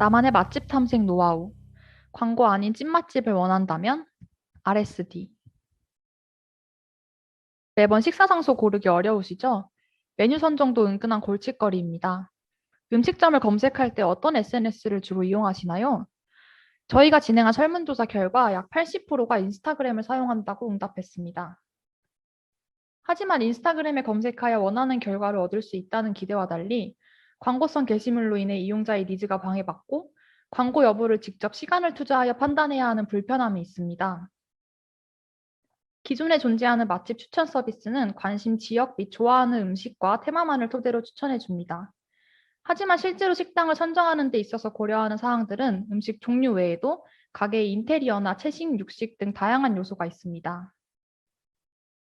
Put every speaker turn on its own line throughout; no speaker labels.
나만의 맛집 탐색 노하우. 광고 아닌 찐맛집을 원한다면 RSD. 매번 식사 장소 고르기 어려우시죠? 메뉴 선정도 은근한 골칫거리입니다. 음식점을 검색할 때 어떤 SNS를 주로 이용하시나요? 저희가 진행한 설문조사 결과 약 80%가 인스타그램을 사용한다고 응답했습니다. 하지만 인스타그램에 검색하여 원하는 결과를 얻을 수 있다는 기대와 달리 광고성 게시물로 인해 이용자의 니즈가 방해받고 광고 여부를 직접 시간을 투자하여 판단해야 하는 불편함이 있습니다. 기존에 존재하는 맛집 추천 서비스는 관심 지역 및 좋아하는 음식과 테마만을 토대로 추천해 줍니다. 하지만 실제로 식당을 선정하는 데 있어서 고려하는 사항들은 음식 종류 외에도 가게의 인테리어나 채식, 육식 등 다양한 요소가 있습니다.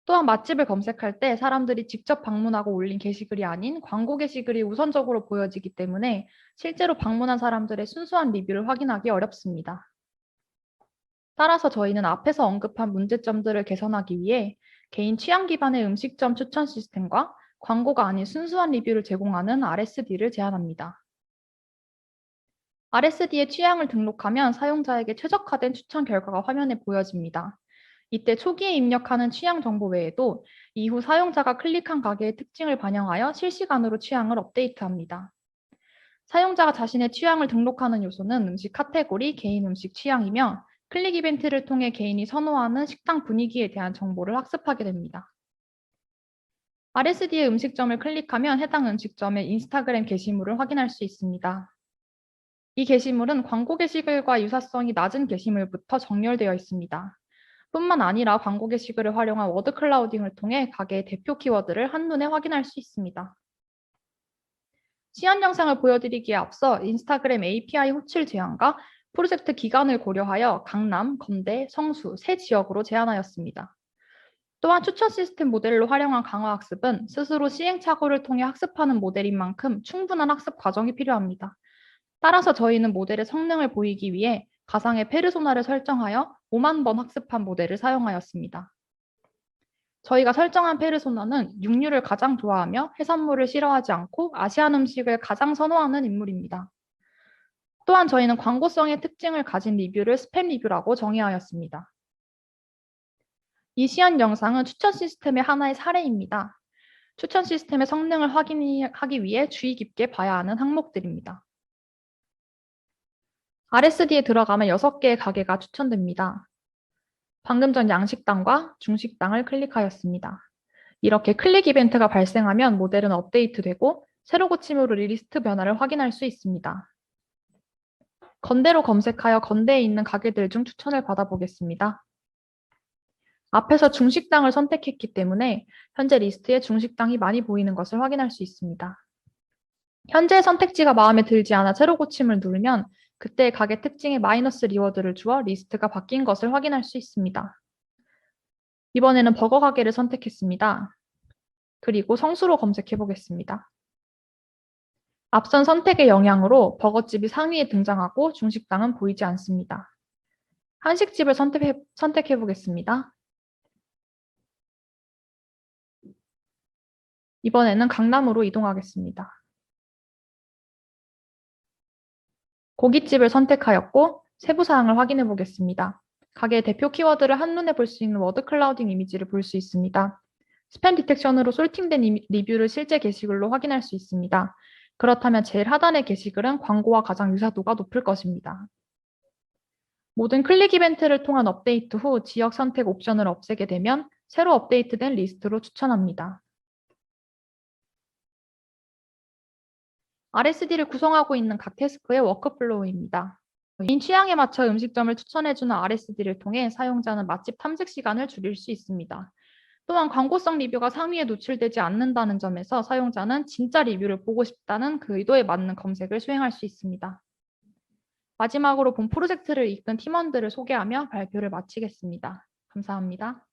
또한 맛집을 검색할 때 사람들이 직접 방문하고 올린 게시글이 아닌 광고 게시글이 우선적으로 보여지기 때문에 실제로 방문한 사람들의 순수한 리뷰를 확인하기 어렵습니다. 따라서 저희는 앞에서 언급한 문제점들을 개선하기 위해 개인 취향 기반의 음식점 추천 시스템과 광고가 아닌 순수한 리뷰를 제공하는 RSD를 제안합니다. RSD의 취향을 등록하면 사용자에게 최적화된 추천 결과가 화면에 보여집니다. 이때 초기에 입력하는 취향 정보 외에도 이후 사용자가 클릭한 가게의 특징을 반영하여 실시간으로 취향을 업데이트합니다. 사용자가 자신의 취향을 등록하는 요소는 음식 카테고리, 개인 음식 취향이며 클릭 이벤트를 통해 개인이 선호하는 식당 분위기에 대한 정보를 학습하게 됩니다. RSD의 음식점을 클릭하면 해당 음식점의 인스타그램 게시물을 확인할 수 있습니다. 이 게시물은 광고 게시글과 유사성이 낮은 게시물부터 정렬되어 있습니다. 뿐만 아니라 광고 게시글을 활용한 워드 클라우딩을 통해 가게의 대표 키워드를 한눈에 확인할 수 있습니다. 시연 영상을 보여드리기에 앞서 인스타그램 API 호출 제한과 프로젝트 기간을 고려하여 강남, 건대, 성수 세 지역으로 제한하였습니다. 또한 추천 시스템 모델로 활용한 강화 학습은 스스로 시행착오를 통해 학습하는 모델인 만큼 충분한 학습 과정이 필요합니다. 따라서 저희는 모델의 성능을 보이기 위해 가상의 페르소나를 설정하여 5만 번 학습한 모델을 사용하였습니다. 저희가 설정한 페르소나는 육류를 가장 좋아하며 해산물을 싫어하지 않고 아시안 음식을 가장 선호하는 인물입니다. 또한 저희는 광고성의 특징을 가진 리뷰를 스팸 리뷰라고 정의하였습니다. 이 시연 영상은 추천 시스템의 하나의 사례입니다. 추천 시스템의 성능을 확인하기 위해 주의 깊게 봐야 하는 항목들입니다. RSD에 들어가면 6개의 가게가 추천됩니다. 방금 전 양식당과 중식당을 클릭하였습니다. 이렇게 클릭 이벤트가 발생하면 모델은 업데이트되고 새로 고침으로 리스트 변화를 확인할 수 있습니다. 건대로 검색하여 건대에 있는 가게들 중 추천을 받아보겠습니다. 앞에서 중식당을 선택했기 때문에 현재 리스트에 중식당이 많이 보이는 것을 확인할 수 있습니다. 현재 선택지가 마음에 들지 않아 새로 고침을 누르면 그때 가게 특징에 마이너스 리워드를 주어 리스트가 바뀐 것을 확인할 수 있습니다. 이번에는 버거 가게를 선택했습니다. 그리고 성수로 검색해 보겠습니다. 앞선 선택의 영향으로 버거집이 상위에 등장하고 중식당은 보이지 않습니다. 한식집을 선택해 보겠습니다. 이번에는 강남으로 이동하겠습니다. 고깃집을 선택하였고 세부 사항을 확인해 보겠습니다. 가게의 대표 키워드를 한눈에 볼 수 있는 워드 클라우딩 이미지를 볼 수 있습니다. 스팸 디텍션으로 솔팅된 리뷰를 실제 게시글로 확인할 수 있습니다. 그렇다면 제일 하단의 게시글은 광고와 가장 유사도가 높을 것입니다. 모든 클릭 이벤트를 통한 업데이트 후 지역 선택 옵션을 없애게 되면 새로 업데이트된 리스트로 추천합니다. RSD를 구성하고 있는 각 태스크의 워크플로우입니다. 개인 취향에 맞춰 음식점을 추천해주는 RSD를 통해 사용자는 맛집 탐색 시간을 줄일 수 있습니다. 또한 광고성 리뷰가 상위에 노출되지 않는다는 점에서 사용자는 진짜 리뷰를 보고 싶다는 그 의도에 맞는 검색을 수행할 수 있습니다. 마지막으로 본 프로젝트를 이끈 팀원들을 소개하며 발표를 마치겠습니다. 감사합니다.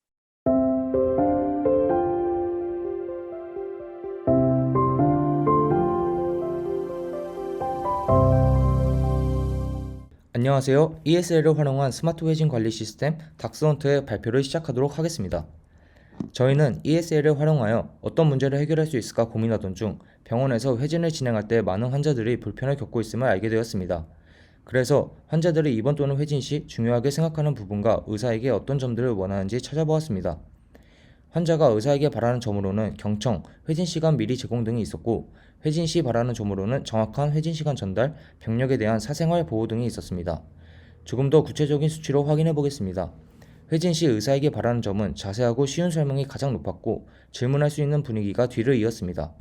안녕하세요. ESL을 활용한 스마트 회진 관리 시스템 닥스헌트의 발표를 시작하도록 하겠습니다. 저희는 ESL을 활용하여 어떤 문제를 해결할 수 있을까 고민하던 중 병원에서 회진을 진행할 때 많은 환자들이 불편을 겪고 있음을 알게 되었습니다. 그래서 환자들이 입원 또는 회진 시 중요하게 생각하는 부분과 의사에게 어떤 점들을 원하는지 찾아보았습니다. 환자가 의사에게 바라는 점으로는 경청, 회진 시간 미리 제공 등이 있었고, 회진 시 바라는 점으로는 정확한 회진 시간 전달, 병력에 대한 사생활 보호 등이 있었습니다. 조금 더 구체적인 수치로 확인해 보겠습니다. 회진 시 의사에게 바라는 점은 자세하고 쉬운 설명이 가장 높았고, 질문할 수 있는 분위기가 뒤를 이었습니다.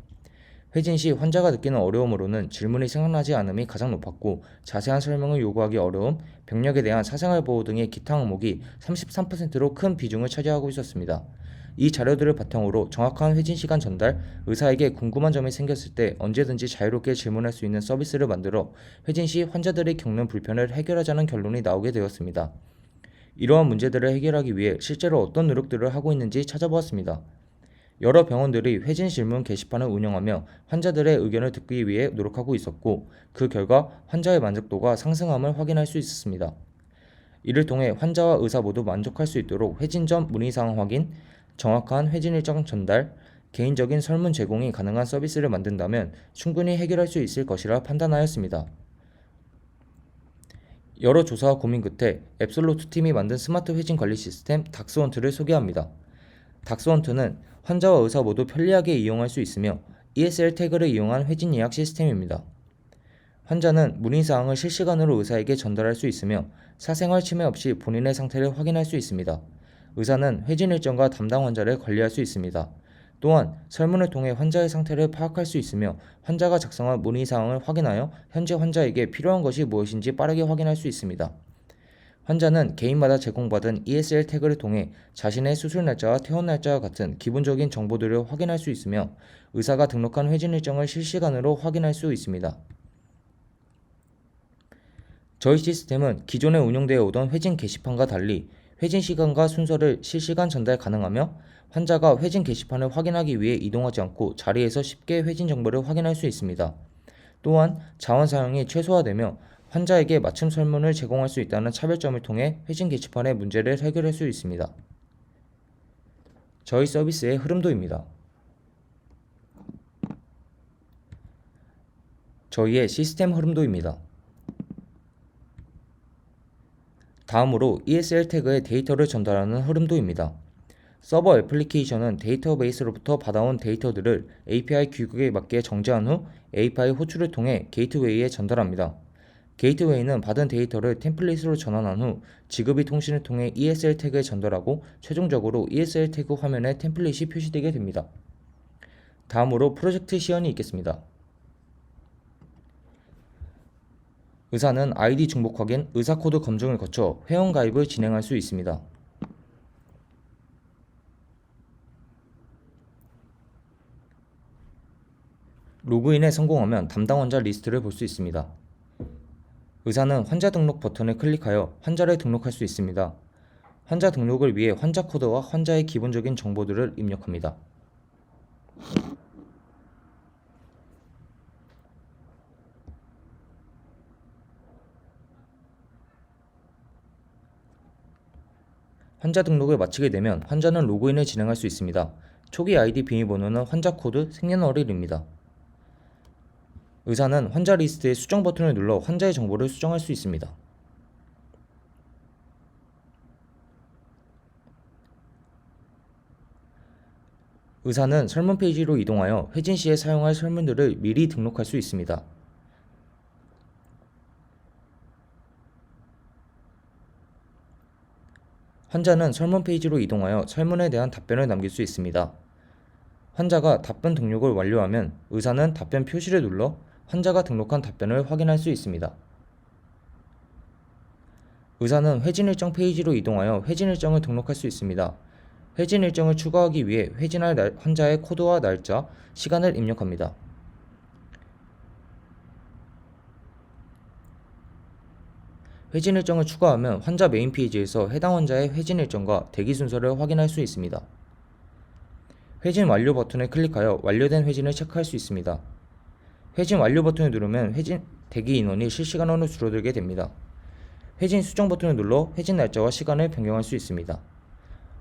회진 시 환자가 느끼는 어려움으로는 질문이 생각나지 않음이 가장 높았고, 자세한 설명을 요구하기 어려움, 병력에 대한 사생활 보호 등의 기타 항목이 33%로 큰 비중을 차지하고 있었습니다. 이 자료들을 바탕으로 정확한 회진 시간 전달, 의사에게 궁금한 점이 생겼을 때 언제든지 자유롭게 질문할 수 있는 서비스를 만들어 회진 시 환자들이 겪는 불편을 해결하자는 결론이 나오게 되었습니다. 이러한 문제들을 해결하기 위해 실제로 어떤 노력들을 하고 있는지 찾아보았습니다. 여러 병원들이 회진 질문 게시판을 운영하며 환자들의 의견을 듣기 위해 노력하고 있었고, 그 결과 환자의 만족도가 상승함을 확인할 수 있었습니다. 이를 통해 환자와 의사 모두 만족할 수 있도록 회진 전 문의사항 확인, 정확한 회진 일정 전달, 개인적인 설문 제공이 가능한 서비스를 만든다면 충분히 해결할 수 있을 것이라 판단하였습니다. 여러 조사와 고민 끝에 앱솔루트 팀이 만든 스마트 회진 관리 시스템 닥스원트를 소개합니다. 닥스원트는 환자와 의사 모두 편리하게 이용할 수 있으며 ESL 태그를 이용한 회진 예약 시스템입니다. 환자는 문의사항을 실시간으로 의사에게 전달할 수 있으며 사생활 침해 없이 본인의 상태를 확인할 수 있습니다. 의사는 회진 일정과 담당 환자를 관리할 수 있습니다. 또한 설문을 통해 환자의 상태를 파악할 수 있으며 환자가 작성한 문의사항을 확인하여 현재 환자에게 필요한 것이 무엇인지 빠르게 확인할 수 있습니다. 환자는 개인마다 제공받은 ESL 태그를 통해 자신의 수술 날짜와 퇴원 날짜와 같은 기본적인 정보들을 확인할 수 있으며 의사가 등록한 회진 일정을 실시간으로 확인할 수 있습니다. 저희 시스템은 기존에 운영되어 오던 회진 게시판과 달리 회진 시간과 순서를 실시간 전달 가능하며 환자가 회진 게시판을 확인하기 위해 이동하지 않고 자리에서 쉽게 회진 정보를 확인할 수 있습니다. 또한 자원 사용이 최소화되며 환자에게 맞춤 설문을 제공할 수 있다는 차별점을 통해 회진 게시판의 문제를 해결할 수 있습니다. 저희 서비스의 흐름도입니다. 저희의 시스템 흐름도입니다. 다음으로 ESL 태그의 데이터를 전달하는 흐름도입니다. 서버 애플리케이션은 데이터베이스로부터 받아온 데이터들을 API 규격에 맞게 정제한 후 API 호출을 통해 게이트웨이에 전달합니다. 게이트웨이는 받은 데이터를 템플릿으로 전환한 후 지급이 통신을 통해 ESL 태그에 전달하고 최종적으로 ESL 태그 화면에 템플릿이 표시되게 됩니다. 다음으로 프로젝트 시연이 있겠습니다. 의사는 아이디 중복 확인, 의사 코드 검증을 거쳐 회원 가입을 진행할 수 있습니다. 로그인에 성공하면 담당 환자 리스트를 볼 수 있습니다. 의사는 환자 등록 버튼을 클릭하여 환자를 등록할 수 있습니다. 환자 등록을 위해 환자 코드와 환자의 기본적인 정보들을 입력합니다. 환자 등록을 마치게 되면 환자는 로그인을 진행할 수 있습니다. 초기 아이디 비밀번호는 환자 코드, 생년월일입니다. 의사는 환자 리스트의 수정 버튼을 눌러 환자의 정보를 수정할 수 있습니다. 의사는 설문 페이지로 이동하여 회진 시에 사용할 설문들을 미리 등록할 수 있습니다. 환자는 설문 페이지로 이동하여 설문에 대한 답변을 남길 수 있습니다. 환자가 답변 등록을 완료하면 의사는 답변 표시를 눌러 환자가 등록한 답변을 확인할 수 있습니다. 의사는 회진 일정 페이지로 이동하여 회진 일정을 등록할 수 있습니다. 회진 일정을 추가하기 위해 회진할 환자의 코드와 날짜, 시간을 입력합니다. 회진 일정을 추가하면 환자 메인 페이지에서 해당 환자의 회진 일정과 대기 순서를 확인할 수 있습니다. 회진 완료 버튼을 클릭하여 완료된 회진을 체크할 수 있습니다. 회진 완료 버튼을 누르면 회진 대기 인원이 실시간으로 줄어들게 됩니다. 회진 수정 버튼을 눌러 회진 날짜와 시간을 변경할 수 있습니다.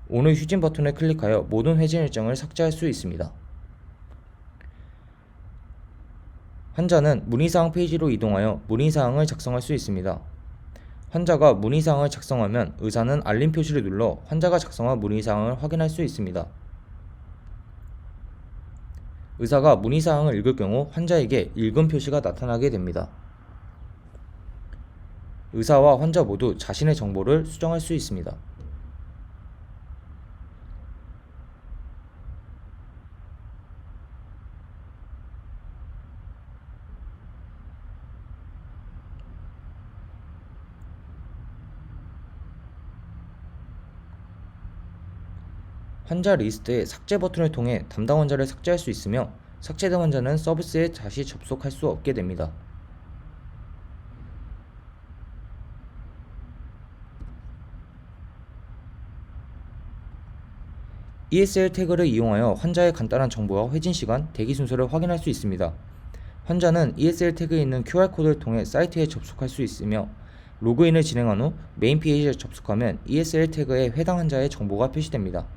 오늘 휴진 버튼을 클릭하여 모든 회진 일정을 삭제할 수 있습니다. 환자는 문의사항 페이지로 이동하여 문의사항을 작성할 수 있습니다. 환자가 문의사항을 작성하면 의사는 알림 표시를 눌러 환자가 작성한 문의사항을 확인할 수 있습니다. 의사가 문의사항을 읽을 경우 환자에게 읽음 표시가 나타나게 됩니다. 의사와 환자 모두 자신의 정보를 수정할 수 있습니다. 환자 리스트의 삭제 버튼을 통해 담당 환자를 삭제할 수 있으며 삭제된 환자는 서비스에 다시 접속할 수 없게 됩니다. ESL 태그를 이용하여 환자의 간단한 정보와 회진 시간, 대기 순서를 확인할 수 있습니다. 환자는 ESL 태그에 있는 QR코드를 통해 사이트에 접속할 수 있으며 로그인을 진행한 후 메인 페이지에 접속하면 ESL 태그에 해당 환자의 정보가 표시됩니다.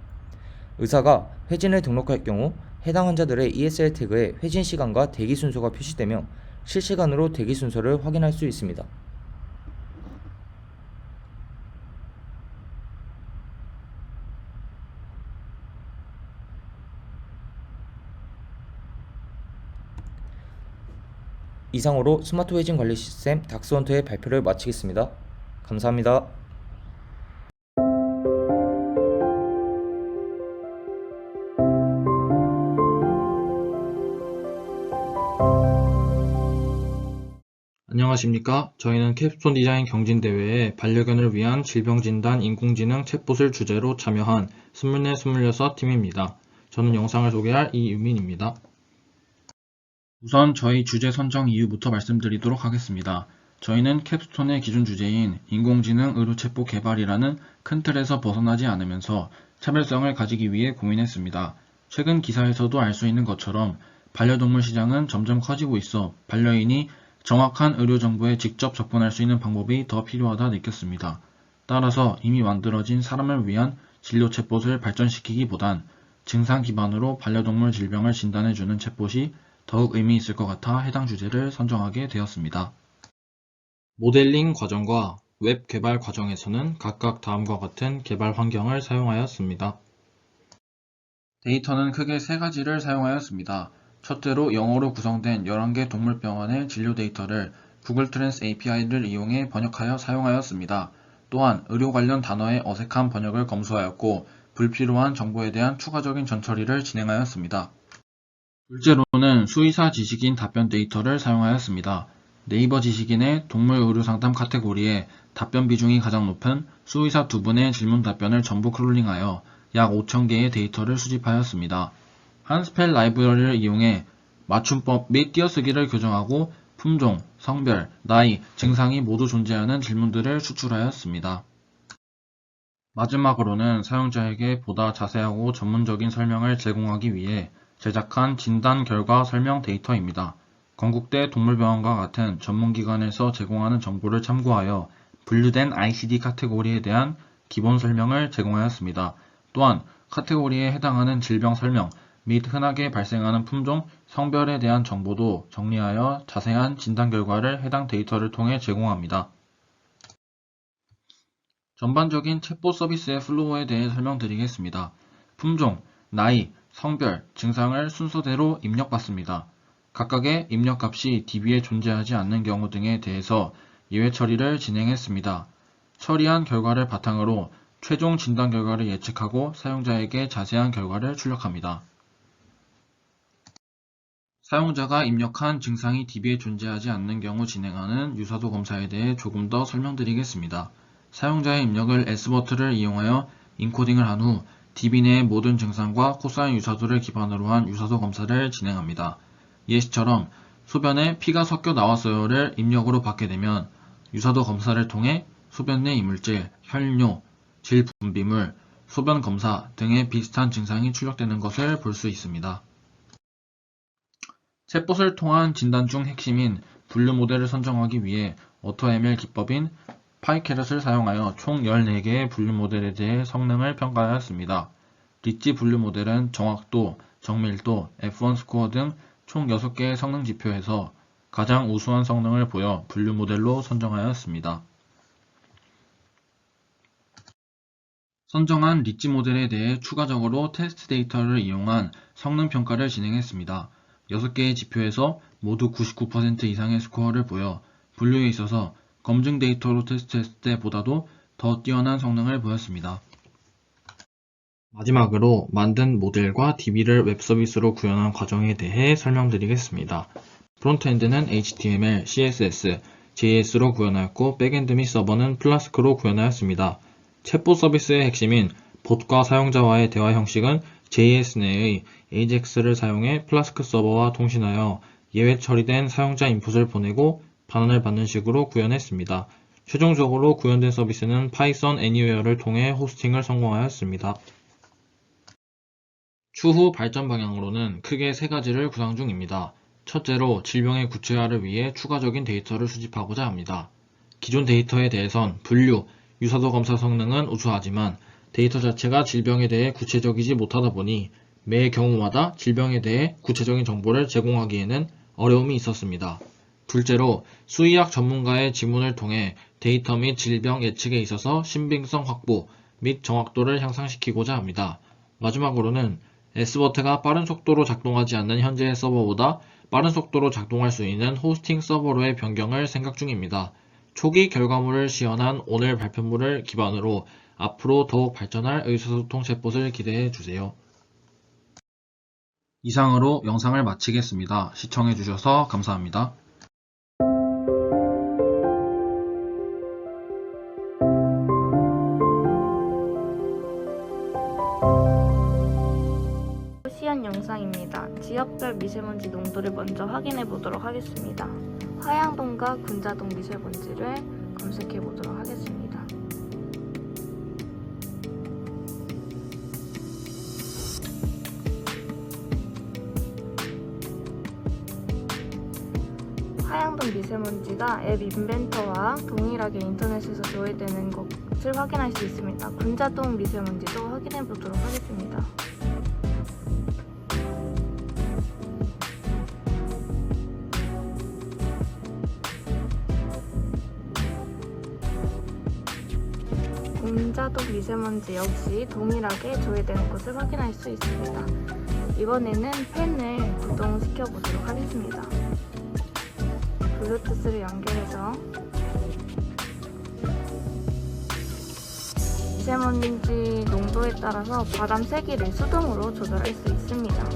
의사가 회진을 등록할 경우 해당 환자들의 ESL 태그에 회진 시간과 대기 순서가 표시되며 실시간으로 대기 순서를 확인할 수 있습니다. 이상으로 스마트 회진 관리 시스템 닥스헌트의 발표를 마치겠습니다. 감사합니다.
안녕하십니까. 저희는 캡스톤 디자인 경진대회에 반려견을 위한 질병진단 인공지능 챗봇을 주제로 참여한 24, 26 팀입니다. 저는 영상을 소개할 이유민입니다. 우선 저희 주제 선정 이유부터 말씀드리도록 하겠습니다. 저희는 캡스톤의 기준 주제인 인공지능 의료 챗봇 개발이라는 큰 틀에서 벗어나지 않으면서 차별성을 가지기 위해 고민했습니다. 최근 기사에서도 알 수 있는 것처럼 반려동물 시장은 점점 커지고 있어 반려인이 정확한 의료 정보에 직접 접근할 수 있는 방법이 더 필요하다 느꼈습니다. 따라서 이미 만들어진 사람을 위한 진료 챗봇을 발전시키기보단 증상 기반으로 반려동물 질병을 진단해주는 챗봇이 더욱 의미 있을 것 같아 해당 주제를 선정하게 되었습니다. 모델링 과정과 웹 개발 과정에서는 각각 다음과 같은 개발 환경을 사용하였습니다. 데이터는 크게 세 가지를 사용하였습니다. 첫째로 영어로 구성된 11개 동물병원의 진료 데이터를 구글 트랜스 API를 이용해 번역하여 사용하였습니다. 또한 의료 관련 단어의 어색한 번역을 검수하였고 불필요한 정보에 대한 추가적인 전처리를 진행하였습니다. 둘째로는 수의사 지식인 답변 데이터를 사용하였습니다. 네이버 지식인의 동물 의료 상담 카테고리에 답변 비중이 가장 높은 수의사 2분의 질문 답변을 전부 크롤링하여 약 5,000개의 데이터를 수집하였습니다. 한스펠 라이브러리를 이용해 맞춤법 및 띄어쓰기를 교정하고 품종, 성별, 나이, 증상이 모두 존재하는 질문들을 추출하였습니다. 마지막으로는 사용자에게 보다 자세하고 전문적인 설명을 제공하기 위해 제작한 진단 결과 설명 데이터입니다. 건국대 동물병원과 같은 전문기관에서 제공하는 정보를 참고하여 분류된 ICD 카테고리에 대한 기본 설명을 제공하였습니다. 또한 카테고리에 해당하는 질병 설명 및 흔하게 발생하는 품종, 성별에 대한 정보도 정리하여 자세한 진단 결과를 해당 데이터를 통해 제공합니다. 전반적인 챗봇 서비스의 플로우에 대해 설명드리겠습니다. 품종, 나이, 성별, 증상을 순서대로 입력받습니다. 각각의 입력값이 DB에 존재하지 않는 경우 등에 대해서 예외 처리를 진행했습니다. 처리한 결과를 바탕으로 최종 진단 결과를 예측하고 사용자에게 자세한 결과를 출력합니다. 사용자가 입력한 증상이 DB에 존재하지 않는 경우 진행하는 유사도 검사에 대해 조금 더 설명드리겠습니다. 사용자의 입력을 S버튼을 이용하여 인코딩을 한 후 DB 내의 모든 증상과 코사인 유사도를 기반으로 한 유사도 검사를 진행합니다. 예시처럼 소변에 피가 섞여 나왔어요를 입력으로 받게 되면 유사도 검사를 통해 소변 내 이물질, 혈뇨, 질 분비물, 소변 검사 등의 비슷한 증상이 출력되는 것을 볼 수 있습니다. 챗봇을 통한 진단 중 핵심인 분류 모델을 선정하기 위해 AutoML 기법인 파이캐럿을 사용하여 총 14개의 분류 모델에 대해 성능을 평가하였습니다. 리치 분류 모델은 정확도, 정밀도, F1 스코어 등 총 6개의 성능 지표에서 가장 우수한 성능을 보여 분류 모델로 선정하였습니다. 선정한 리치 모델에 대해 추가적으로 테스트 데이터를 이용한 성능 평가를 진행했습니다. 6개의 지표에서 모두 99% 이상의 스코어를 보여 분류에 있어서 검증 데이터로 테스트했을 때보다도 더 뛰어난 성능을 보였습니다. 마지막으로 만든 모델과 DB를 웹 서비스로 구현한 과정에 대해 설명드리겠습니다. 프론트엔드는 HTML, CSS, JS로 구현하였고 백엔드 및 서버는 플라스크로 구현하였습니다. 챗봇 서비스의 핵심인 봇과 사용자와의 대화 형식은 JS 내의 AJAX를 사용해 플라스크 서버와 통신하여 예외 처리된 사용자 인풋을 보내고 반환을 받는 식으로 구현했습니다. 최종적으로 구현된 서비스는 파이썬 애니웨어를 통해 호스팅을 성공하였습니다. 추후 발전 방향으로는 크게 3가지를 구상 중입니다. 첫째로 질병의 구체화를 위해 추가적인 데이터를 수집하고자 합니다. 기존 데이터에 대해선 분류, 유사도 검사 성능은 우수하지만 데이터 자체가 질병에 대해 구체적이지 못하다 보니 매 경우마다 질병에 대해 구체적인 정보를 제공하기에는 어려움이 있었습니다. 둘째로 수의학 전문가의 지문을 통해 데이터 및 질병 예측에 있어서 신빙성 확보 및 정확도를 향상시키고자 합니다. 마지막으로는 S버트가 빠른 속도로 작동하지 않는 현재의 서버보다 빠른 속도로 작동할 수 있는 호스팅 서버로의 변경을 생각 중입니다. 초기 결과물을 시연한 오늘 발표물을 기반으로 앞으로 더욱 발전할 의사소통 챗봇을 기대해 주세요. 이상으로 영상을 마치겠습니다. 시청해 주셔서 감사합니다.
시연 영상입니다. 지역별 미세먼지 농도를 먼저 확인해 보도록 하겠습니다. 화양동과 군자동 미세먼지를 검색해 보도록 하겠습니다. 화양동 미세먼지가 앱 인벤터와 동일하게 인터넷에서 조회되는 것을 확인할 수 있습니다. 군자동 미세먼지도 확인해 보도록 하겠습니다. 군자동 미세먼지 역시 동일하게 조회되는 것을 확인할 수 있습니다. 이번에는 펜을 구동시켜 보도록 하겠습니다. 블루투스를 연결해서 미세먼지 농도에 따라서 바람 세기를 수동으로 조절할 수 있습니다.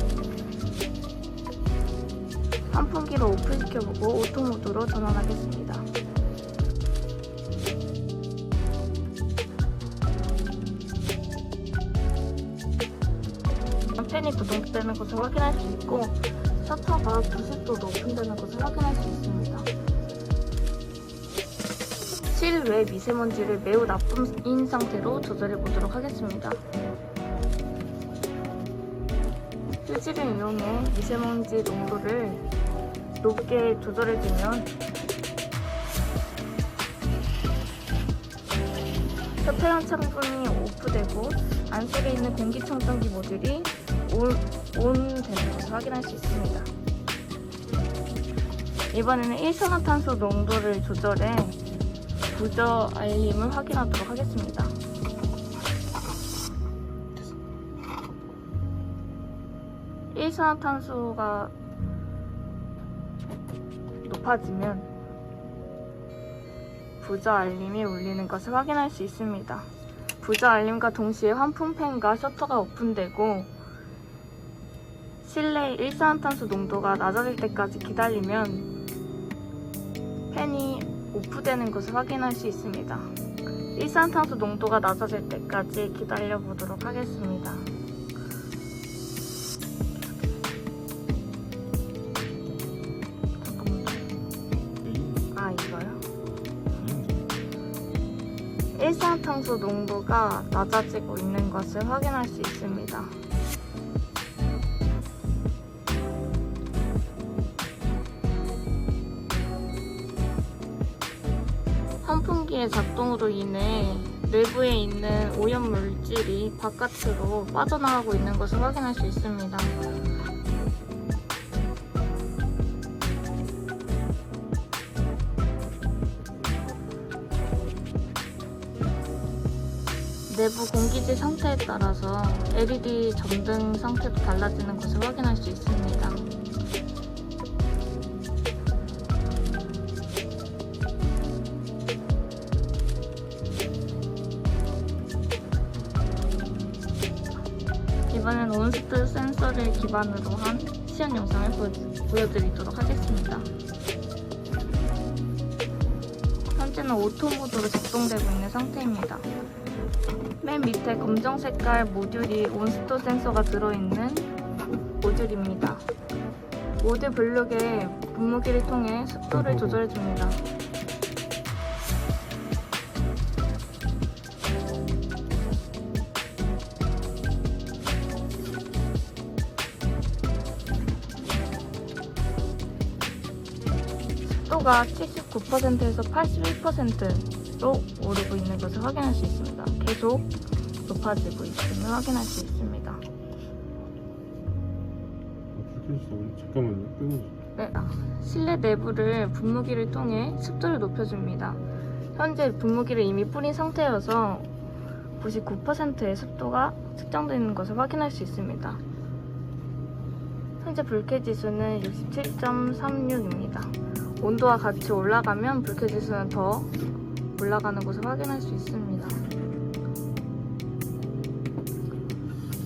환풍기로 오프시켜보고 오토 모드로 전환하겠습니다. 펜이 구동되는 것을 확인할 수 있고 셔터가 90도로 오픈되는 것을 확인할 수 있습니다. 실외 미세먼지를 매우 나쁨인 상태로 조절해 보도록 하겠습니다. 휴지를 이용해 미세먼지 농도를 높게 조절해 주면 셔터형 창문이 오프되고 안쪽에 있는 공기청정기 모듈이 온 되는 것을 확인할 수 있습니다. 이번에는 일산화탄소 농도를 조절해 부저 알림을 확인하도록 하겠습니다. 일산화탄소가 높아지면 부저 알림이 울리는 것을 확인할 수 있습니다. 부저 알림과 동시에 환풍팬과 셔터가 오픈되고 실내 일산화탄소 농도가 낮아질 때까지 기다리면 팬이 오프되는 것을 확인할 수 있습니다. 일산화탄소 농도가 낮아질 때까지 기다려 보도록 하겠습니다. 이거요? 일산화탄소 농도가 낮아지고 있는 것을 확인할 수 있습니다. 환풍기의 작동으로 인해 내부에 있는 오염 물질이 바깥으로 빠져나가고 있는 것을 확인할 수 있습니다. 내부 공기질 상태에 따라서 LED 점등 상태도 달라지는 것을 확인할 수 있습니다. 이번엔 온스트 센서를 기반으로 한 시연 영상을 보여드리도록 하겠습니다. 현재는 오토 모드로 작동되고 있는 상태입니다. 맨 밑에 검정 색깔 모듈이 온스토 센서가 들어있는 모듈입니다. 모듈 블록에 분무기를 통해 습도를 조절해줍니다. 습도가 79%에서 81%로 오르고 있는 것을 확인할 수 있습니다. 계속 높아지고 있음을 확인할 수 있습니다.
잠깐만요. 끊어줘.
네, 실내 내부를 분무기를 통해 습도를 높여줍니다. 현재 분무기를 이미 뿌린 상태여서 99%의 습도가 측정되는 것을 확인할 수 있습니다. 현재 불쾌 지수는 67.36입니다. 온도와 같이 올라가면 불쾌 지수는 더 올라가는 것을 확인할 수 있습니다.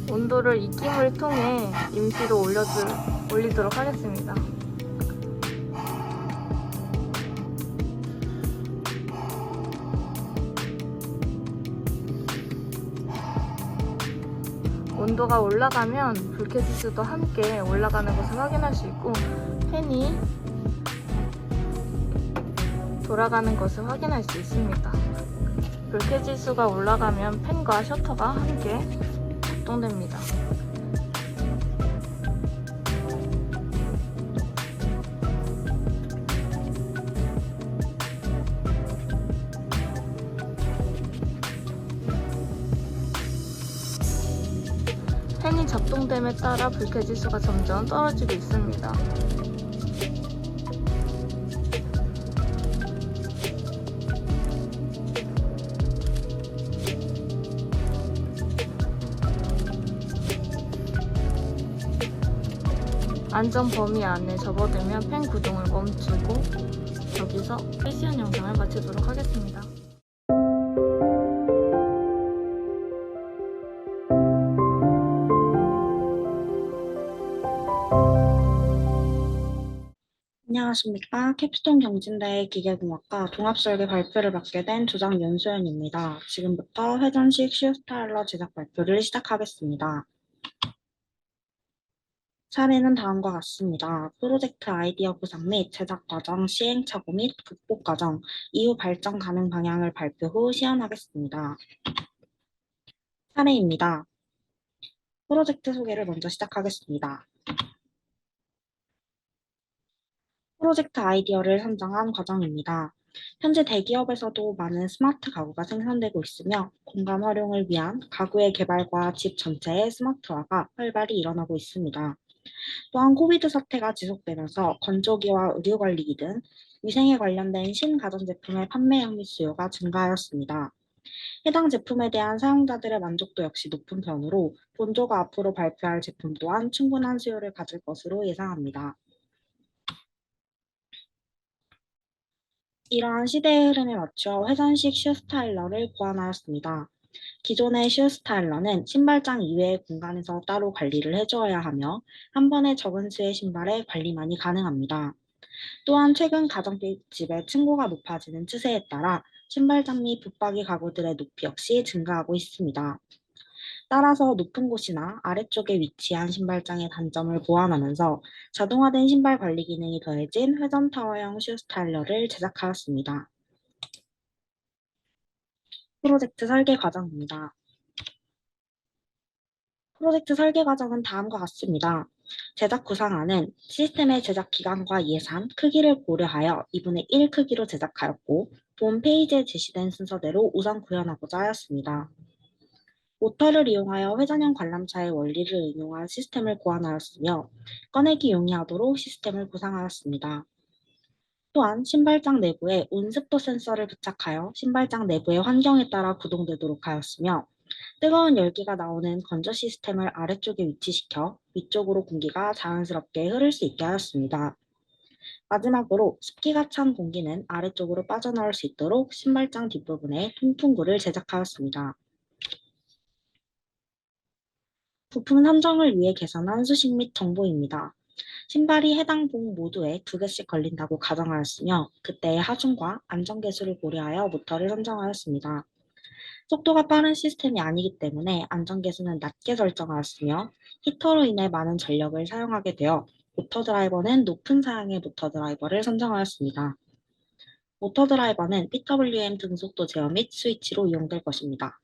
온도를 입김을 통해 임시로 올리도록 하겠습니다. 온도가 올라가면 불쾌 지수도 함께 올라가는 것을 확인할 수 있고 팬이 돌아가는 것을 확인할 수 있습니다. 불쾌 지수가 올라가면 팬과 셔터가 함께 작동됩니다. 팬이 작동됨에 따라 불쾌 지수가 점점 떨어지고 있습니다. 안전 범위 안에 접어들면 팬 구동을 멈추고 여기서 실시연 영상을 마치도록 하겠습니다.
안녕하십니까. 캡스톤 경진대의 기계공학과 종합설계 발표를 맡게 된 조장 윤소연입니다. 지금부터 회전식 슈스타일러 제작 발표를 시작하겠습니다. 사례는 다음과 같습니다. 프로젝트 아이디어 구상 및 제작 과정, 시행착오 및 극복 과정, 이후 발전 가능 방향을 발표 후 시연하겠습니다. 사례입니다. 프로젝트 소개를 먼저 시작하겠습니다. 프로젝트 아이디어를 선정한 과정입니다. 현재 대기업에서도 많은 스마트 가구가 생산되고 있으며 공간 활용을 위한 가구의 개발과 집 전체의 스마트화가 활발히 일어나고 있습니다. 또한 코비드 사태가 지속되면서 건조기와 의료관리기 등 위생에 관련된 신가전제품의 판매량 및 수요가 증가하였습니다. 해당 제품에 대한 사용자들의 만족도 역시 높은 편으로 본조가 앞으로 발표할 제품 또한 충분한 수요를 가질 것으로 예상합니다. 이러한 시대의 흐름에 맞춰 회전식 슈스타일러를 고안하였습니다. 기존의 슈스타일러는 신발장 이외의 공간에서 따로 관리를 해주어야 하며 한 번에 적은 수의 신발에 관리만이 가능합니다. 또한 최근 가정집의 층고가 높아지는 추세에 따라 신발장 및 붙박이 가구들의 높이 역시 증가하고 있습니다. 따라서 높은 곳이나 아래쪽에 위치한 신발장의 단점을 보완하면서 자동화된 신발 관리 기능이 더해진 회전 타워형 슈스타일러를 제작하였습니다. 프로젝트 설계 과정입니다. 프로젝트 설계 과정은 다음과 같습니다. 제작 구상안은 시스템의 제작 기간과 예산, 크기를 고려하여 2분의 1 크기로 제작하였고 본 페이지에 제시된 순서대로 우선 구현하고자 하였습니다. 모터를 이용하여 회전형 관람차의 원리를 응용한 시스템을 고안하였으며 꺼내기 용이하도록 시스템을 구상하였습니다. 또한 신발장 내부에 온습도 센서를 부착하여 신발장 내부의 환경에 따라 구동되도록 하였으며 뜨거운 열기가 나오는 건조 시스템을 아래쪽에 위치시켜 위쪽으로 공기가 자연스럽게 흐를 수 있게 하였습니다. 마지막으로 습기가 찬 공기는 아래쪽으로 빠져나올 수 있도록 신발장 뒷부분에 통풍구를 제작하였습니다. 부품 선정을 위해 개선한 수식 및 정보입니다. 신발이 해당 봉 모두에 2개씩 걸린다고 가정하였으며 그때의 하중과 안전계수를 고려하여 모터를 선정하였습니다. 속도가 빠른 시스템이 아니기 때문에 안전계수는 낮게 설정하였으며 히터로 인해 많은 전력을 사용하게 되어 모터 드라이버는 높은 사양의 모터 드라이버를 선정하였습니다. 모터 드라이버는 PWM 등속도 제어 및 스위치로 이용될 것입니다.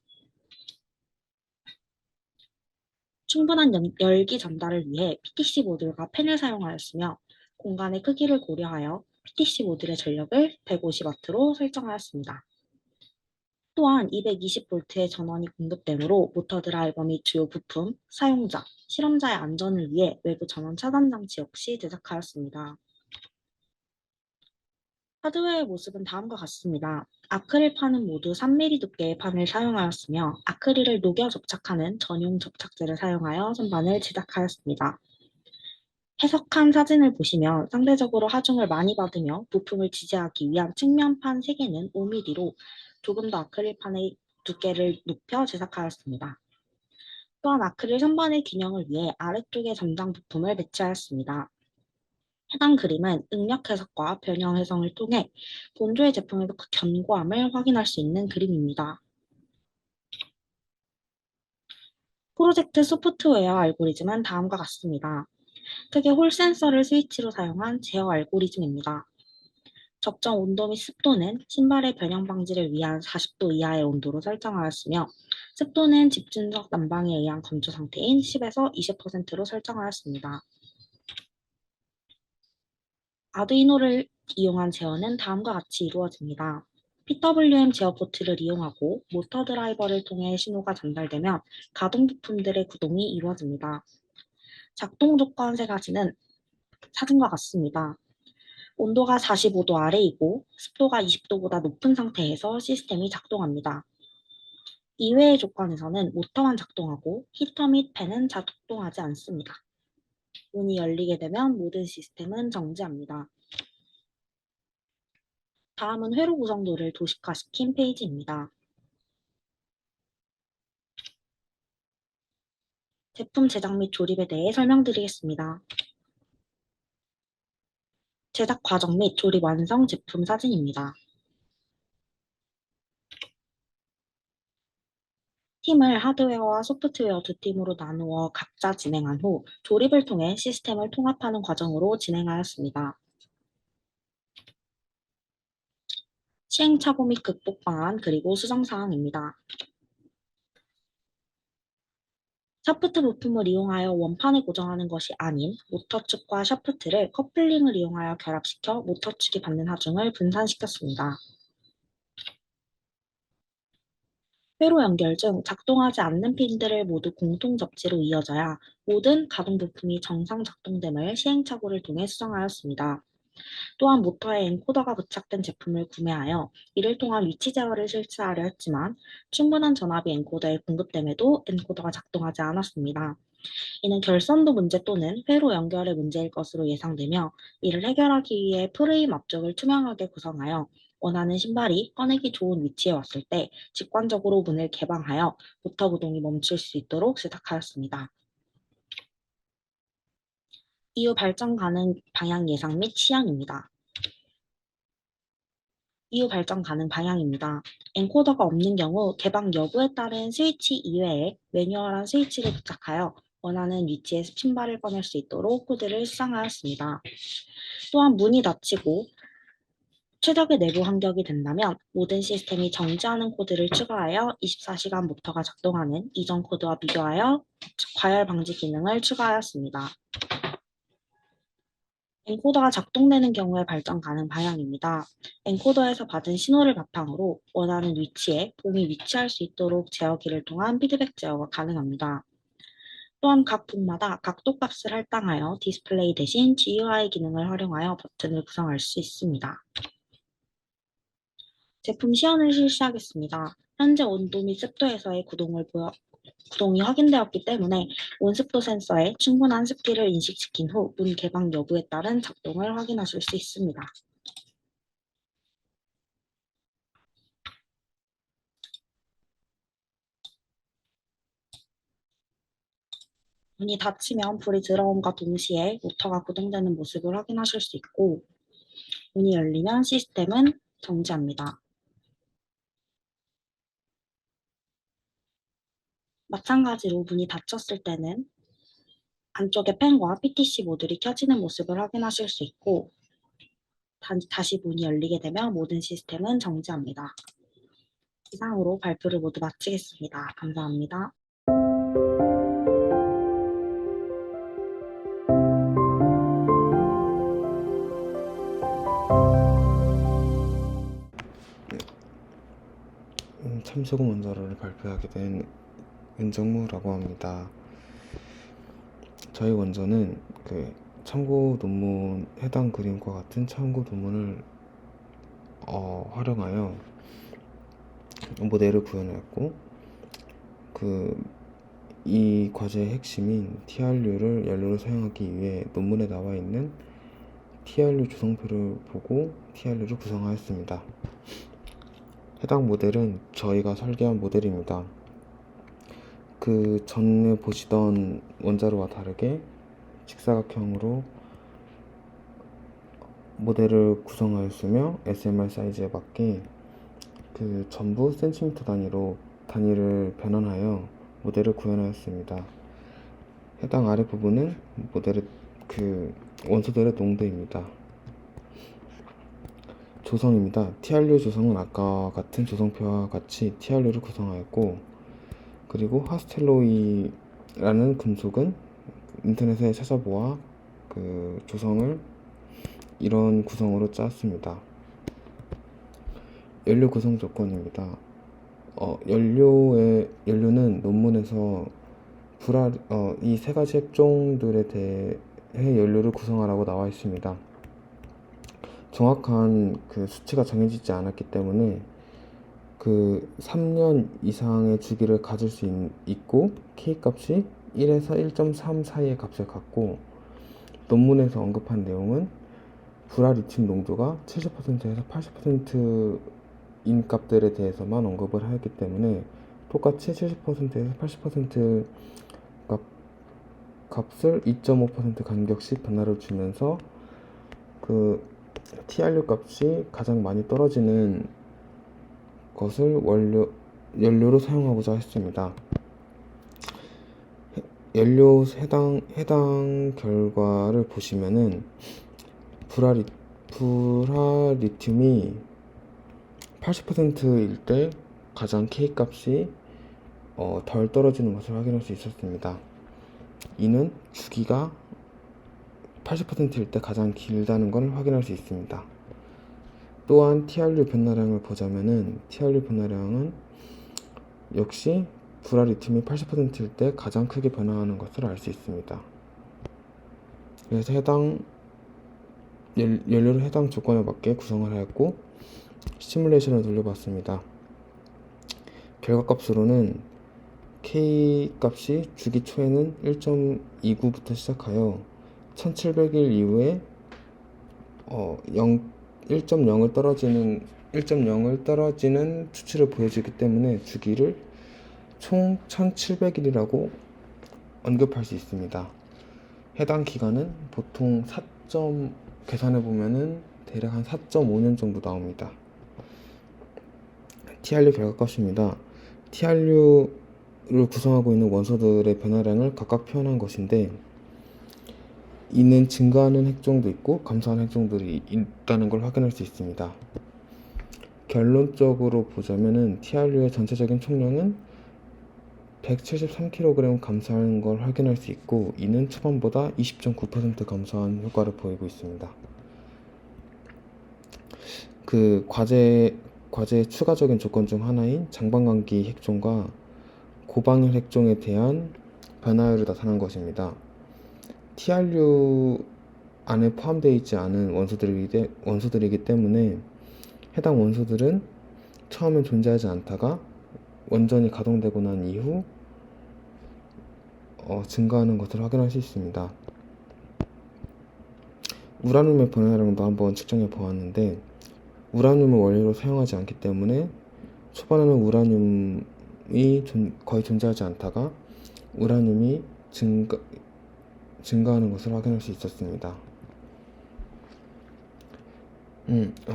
충분한 열기 전달을 위해 PTC 모듈과 팬을 사용하였으며 공간의 크기를 고려하여 PTC 모듈의 전력을 150W로 설정하였습니다. 또한 220V의 전원이 공급되므로 모터 드라이버 및 주요 부품, 사용자, 실험자의 안전을 위해 외부 전원 차단 장치 역시 제작하였습니다. 하드웨어의 모습은 다음과 같습니다. 아크릴판은 모두 3mm 두께의 판을 사용하였으며 아크릴을 녹여 접착하는 전용 접착제를 사용하여 선반을 제작하였습니다. 해석한 사진을 보시면 상대적으로 하중을 많이 받으며 부품을 지지하기 위한 측면판 3개는 5mm로 조금 더 아크릴판의 두께를 높여 제작하였습니다. 또한 아크릴 선반의 균형을 위해 아래쪽에 전장 부품을 배치하였습니다. 해당 그림은 응력 해석과 변형 해석을 통해 본조의 제품의 그 견고함을 확인할 수 있는 그림입니다. 프로젝트 소프트웨어 알고리즘은 다음과 같습니다. 크게 홀 센서를 스위치로 사용한 제어 알고리즘입니다. 적정 온도 및 습도는 신발의 변형 방지를 위한 40도 이하의 온도로 설정하였으며 습도는 집중적 난방에 의한 건조 상태인 10에서 20%로 설정하였습니다. 아두이노를 이용한 제어는 다음과 같이 이루어집니다. PWM 제어 포트를 이용하고 모터 드라이버를 통해 신호가 전달되면 가동 부품들의 구동이 이루어집니다. 작동 조건 세 가지는 사진과 같습니다. 온도가 45도 아래이고 습도가 20도보다 높은 상태에서 시스템이 작동합니다. 이외의 조건에서는 모터만 작동하고 히터 및 팬은 작동하지 않습니다. 문이 열리게 되면 모든 시스템은 정지합니다. 다음은 회로 구성도를 도식화시킨 페이지입니다. 제품 제작 및 조립에 대해 설명드리겠습니다. 제작 과정 및 조립 완성 제품 사진입니다. 팀을 하드웨어와 소프트웨어 두 팀으로 나누어 각자 진행한 후 조립을 통해 시스템을 통합하는 과정으로 진행하였습니다. 시행착오 및 극복 방안 그리고 수정사항입니다. 샤프트 부품을 이용하여 원판에 고정하는 것이 아닌 모터 축과 샤프트를 커플링을 이용하여 결합시켜 모터 축이 받는 하중을 분산시켰습니다. 회로 연결 중 작동하지 않는 핀들을 모두 공통 접지로 이어져야 모든 가동 부품이 정상 작동됨을 시행착오를 통해 수정하였습니다. 또한 모터에 엔코더가 부착된 제품을 구매하여 이를 통한 위치 제어를 실시하려 했지만 충분한 전압이 엔코더에 공급됨에도 엔코더가 작동하지 않았습니다. 이는 결선도 문제 또는 회로 연결의 문제일 것으로 예상되며 이를 해결하기 위해 프레임 앞쪽을 투명하게 구성하여 원하는 신발이 꺼내기 좋은 위치에 왔을 때 직관적으로 문을 개방하여 모터 구동이 멈출 수 있도록 제작하였습니다. 이후 발전 가능 방향 예상 및 시향입니다. 이후 발전 가능 방향입니다. 엔코더가 없는 경우 개방 여부에 따른 스위치 이외에 매뉴얼한 스위치를 부착하여 원하는 위치에 신발을 꺼낼 수 있도록 코드를 수정하였습니다. 또한 문이 닫히고 최적의 내부 환경이 된다면 모든 시스템이 정지하는 코드를 추가하여 24시간 모터가 작동하는 이전 코드와 비교하여 과열 방지 기능을 추가하였습니다. 엔코더가 작동되는 경우에 발전 가능 방향입니다. 엔코더에서 받은 신호를 바탕으로 원하는 위치에 봉이 위치할 수 있도록 제어기를 통한 피드백 제어가 가능합니다. 또한 각 봉마다 각도값을 할당하여 디스플레이 대신 GUI 기능을 활용하여 버튼을 구성할 수 있습니다. 제품 시연을 실시하겠습니다. 현재 온도 및 습도에서의 구동이 확인되었기 때문에 온습도 센서에 충분한 습기를 인식시킨 후 문 개방 여부에 따른 작동을 확인하실 수 있습니다. 문이 닫히면 불이 들어옴과 동시에 모터가 구동되는 모습을 확인하실 수 있고, 문이 열리면 시스템은 정지합니다. 마찬가지로 문이 닫혔을 때는 안쪽의 팬과 PTC 모듈이 켜지는 모습을 확인하실 수 있고, 다시 문이 열리게 되면 모든 시스템은 정지합니다. 이상으로 발표를 모두 마치겠습니다. 감사합니다.
참소금 원자로를 발표하게 된 윤정무라고 합니다. 저희 원저는 참고 논문 해당 그림과 같은 참고 논문을 활용하여 모델을 구현하였고, 이 과제의 핵심인 TRU를 연료로 사용하기 위해 논문에 나와 있는 TRU 조성표를 보고 TRU를 구성하였습니다. 해당 모델은 저희가 설계한 모델입니다. 그 전에 보시던 원자로와 다르게 직사각형으로 모델을 구성하였으며 SMR 사이즈에 맞게 전부 센티미터 단위로 단위를 변환하여 모델을 구현하였습니다. 해당 아래 부분은 모델의 원소들의 농도입니다. 조성입니다. TRU 조성은 아까 같은 조성표와 같이 TRU를 구성하였고, 그리고 하스텔로이라는 금속은 인터넷에 찾아보아 조성을 이런 구성으로 짰습니다. 연료 구성 조건입니다. 연료는 논문에서 이 세 가지 핵종들에 대해 연료를 구성하라고 나와 있습니다. 정확한 수치가 정해지지 않았기 때문에 3년 이상의 주기를 가질 수 있고, K값이 1에서 1.3 사이의 값을 갖고, 논문에서 언급한 내용은 불알리튬 농도가 70%에서 80%인 값들에 대해서만 언급을 하였기 때문에 똑같이 70%에서 80% 값을 2.5% 간격씩 변화를 주면서 TRU 값이 가장 많이 떨어지는 것을 연료로 사용하고자 했습니다. 연료 해당 결과를 보시면은 불알리튬이 80%일 때 가장 K값이 덜 떨어지는 것을 확인할 수 있었습니다. 이는 주기가 80%일 때 가장 길다는 걸 확인할 수 있습니다. 또한 TRU 변화량을 보자면은 TRU 변화량은 역시 불알리튬이 80%일 때 가장 크게 변화하는 것을 알 수 있습니다. 그래서 연료를 해당 조건에 맞게 구성을 하였고, 시뮬레이션을 돌려봤습니다. 결과값으로는 K 값이 주기 초에는 1.29부터 시작하여 1700일 이후에 1.0을 떨어지는 추치를 보여주기 때문에 주기를 총 1700일이라고 언급할 수 있습니다. 해당 기간은 보통 계산해 보면은 대략 한 4.5년 정도 나옵니다. TRU 결과값입니다. TRU를 구성하고 있는 원소들의 변화량을 각각 표현한 것인데, 이는 증가하는 핵종도 있고 감소하는 핵종들이 있다는 걸 확인할 수 있습니다. 결론적으로 보자면은 TRU의 전체적인 총량은 173kg 감소하는 걸 확인할 수 있고, 이는 초반보다 20.9% 감소한 효과를 보이고 있습니다. 과제의 추가적인 조건 중 하나인 장반감기 핵종과 고방일 핵종에 대한 변화율이 나타난 것입니다. TRU 안에 포함되어 있지 않은 원소들이기 때문에 해당 원소들은 처음엔 존재하지 않다가 원전이 가동되고 난 이후 증가하는 것을 확인할 수 있습니다. 우라늄의 분해량도 한번 측정해 보았는데 우라늄을 원료로 사용하지 않기 때문에 초반에는 우라늄이 거의 존재하지 않다가 우라늄이 증가하는 것을 확인할 수 있었습니다.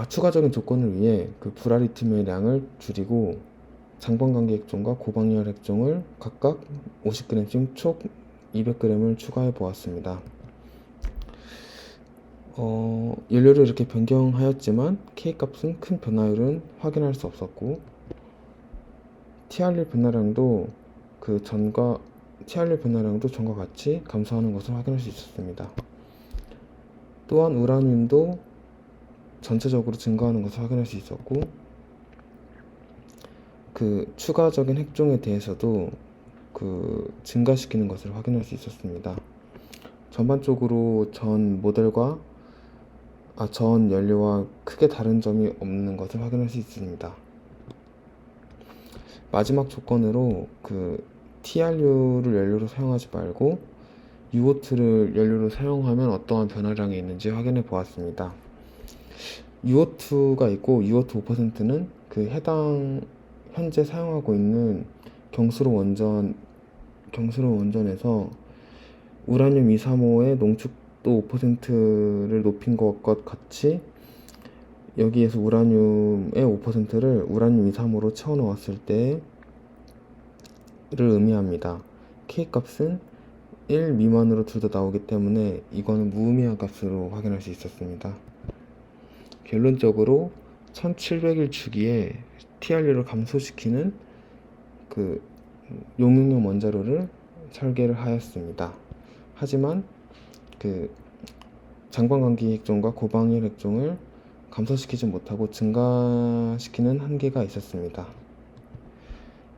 추가적인 조건을 위해 그 불아리튬의 량을 줄이고 장반광기 핵종과 고방열 핵종을 각각 50g씩 총 200g을 추가해 보았습니다. 연료를 이렇게 변경하였지만 K값은 큰 변화율은 확인할 수 없었고 TR1 변화량도 전과 같이 감소하는 것을 확인할 수 있었습니다. 또한 우라늄도 전체적으로 증가하는 것을 확인할 수 있었고 그 추가적인 핵종에 대해서도 증가시키는 것을 확인할 수 있었습니다. 전반적으로 전 연료와 크게 다른 점이 없는 것을 확인할 수 있습니다. 마지막 조건으로 TRU를 연료로 사용하지 말고 UO2를 연료로 사용하면 어떠한 변화량이 있는지 확인해 보았습니다. UO2가 있고 UO2 5%는 해당 현재 사용하고 있는 경수로 원전에서 우라늄 235의 농축도 5%를 높인 것과 같이 여기에서 우라늄의 5%를 우라늄 235로 채워 넣었을 때를 의미합니다. K값은 1 미만으로 둘 다 나오기 때문에 이거는 무의미한 값으로 확인할 수 있었습니다. 결론적으로 1700일 주기에 TRU를 감소시키는 용융용 원자로를 설계를 하였습니다. 하지만 장반광기 핵종과 고방열 핵종을 감소시키지 못하고 증가시키는 한계가 있었습니다.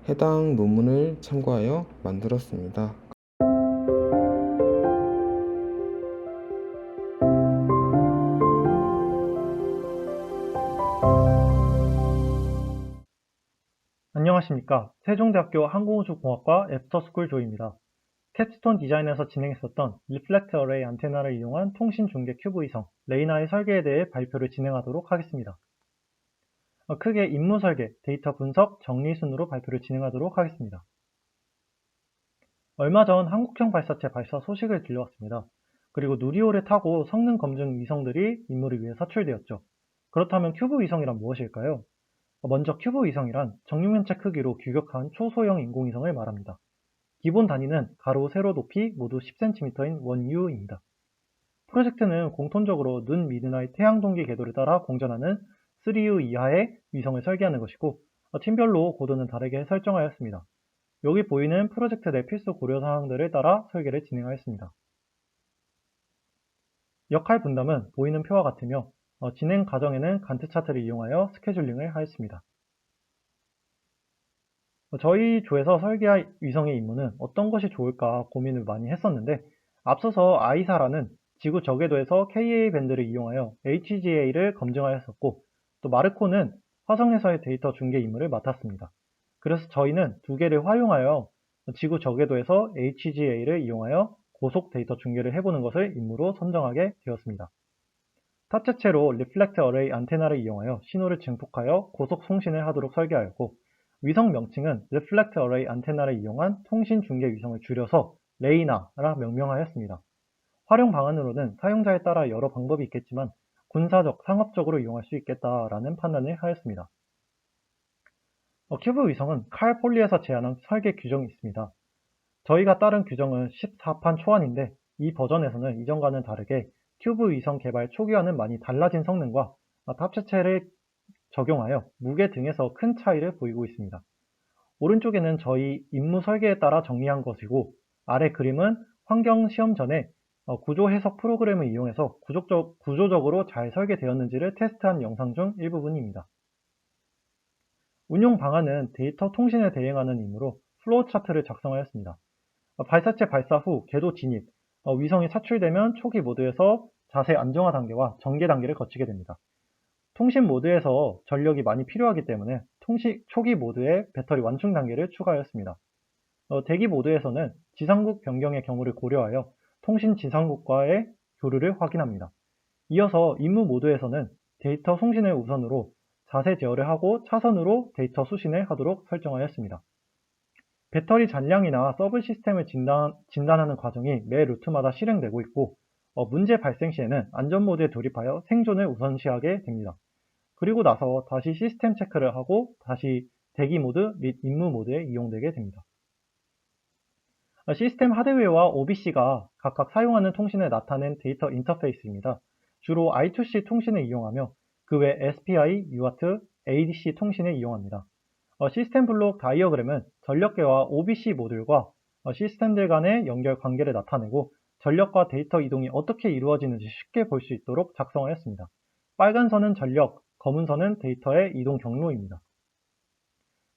해당 논문을 참고하여 만들었습니다.
안녕하십니까. 세종대학교 항공우주공학과 애프터스쿨 조입니다. 캡스톤 디자인에서 진행했었던 리플렉트 어레이 안테나를 이용한 통신 중계 큐브 위성 레이나의 설계에 대해 발표를 진행하도록 하겠습니다. 크게 임무 설계, 데이터 분석, 정리 순으로 발표를 진행하도록 하겠습니다. 얼마 전 한국형 발사체 발사 소식을 들려왔습니다. 그리고 누리호를 타고 성능 검증 위성들이 임무를 위해 사출되었죠. 그렇다면 큐브 위성이란 무엇일까요? 먼저 큐브 위성이란 정육면체 크기로 규격한 초소형 인공위성을 말합니다. 기본 단위는 가로, 세로 높이 모두 10cm인 원유입니다. 프로젝트는 공통적으로 눈, 미드나잇, 태양동기 궤도를 따라 공전하는 3U 이하의 위성을 설계하는 것이고 팀별로 고도는 다르게 설정하였습니다. 여기 보이는 프로젝트 내 필수 고려사항들을 따라 설계를 진행하였습니다. 역할 분담은 보이는 표와 같으며 진행 과정에는 간트 차트를 이용하여 스케줄링을 하였습니다. 저희 조에서 설계할 위성의 임무는 어떤 것이 좋을까 고민을 많이 했었는데 앞서서 아이사라는 지구 저궤도에서 KA 밴드를 이용하여 HGA를 검증하였었고 또 마르코는 화성에서의 데이터 중계 임무를 맡았습니다. 그래서 저희는 두 개를 활용하여 지구 저궤도에서 HGA를 이용하여 고속 데이터 중계를 해보는 것을 임무로 선정하게 되었습니다. 탑재체로 리플렉트 어레이 안테나를 이용하여 신호를 증폭하여 고속 송신을 하도록 설계하였고 위성 명칭은 리플렉트 어레이 안테나를 이용한 통신 중계 위성을 줄여서 레이나라 명명하였습니다. 활용 방안으로는 사용자에 따라 여러 방법이 있겠지만 군사적, 상업적으로 이용할 수 있겠다라는 판단을 하였습니다. 큐브 위성은 칼 폴리에서 제안한 설계 규정이 있습니다. 저희가 따른 규정은 14판 초안인데 이 버전에서는 이전과는 다르게 큐브 위성 개발 초기와는 많이 달라진 성능과 탑재체를 적용하여 무게 등에서 큰 차이를 보이고 있습니다. 오른쪽에는 저희 임무 설계에 따라 정리한 것이고 아래 그림은 환경 시험 전에 구조 해석 프로그램을 이용해서 구조적으로 잘 설계되었는지를 테스트한 영상 중 일부분입니다. 운용 방안은 데이터 통신에 대응하는 임무로 플로우 차트를 작성하였습니다. 발사체 발사 후 궤도 진입, 위성이 사출되면 초기 모드에서 자세 안정화 단계와 전개 단계를 거치게 됩니다. 통신 모드에서 전력이 많이 필요하기 때문에 초기 모드에 배터리 완충 단계를 추가하였습니다. 대기 모드에서는 지상국 변경의 경우를 고려하여 통신 지상국과의 교류를 확인합니다. 이어서 임무 모드에서는 데이터 송신을 우선으로 자세 제어를 하고 차선으로 데이터 수신을 하도록 설정하였습니다. 배터리 잔량이나 서브 시스템을 진단하는 과정이 매 루트마다 실행되고 있고 문제 발생 시에는 안전 모드에 돌입하여 생존을 우선시하게 됩니다. 그리고 나서 다시 시스템 체크를 하고 다시 대기 모드 및 임무 모드에 이용되게 됩니다. 시스템 하드웨어와 OBC가 각각 사용하는 통신을 나타낸 데이터 인터페이스입니다. 주로 I2C 통신을 이용하며 그 외 SPI, UART, ADC 통신을 이용합니다. 시스템 블록 다이어그램은 전력계와 OBC 모듈과 시스템들 간의 연결 관계를 나타내고 전력과 데이터 이동이 어떻게 이루어지는지 쉽게 볼 수 있도록 작성하였습니다. 빨간 선은 전력, 검은 선은 데이터의 이동 경로입니다.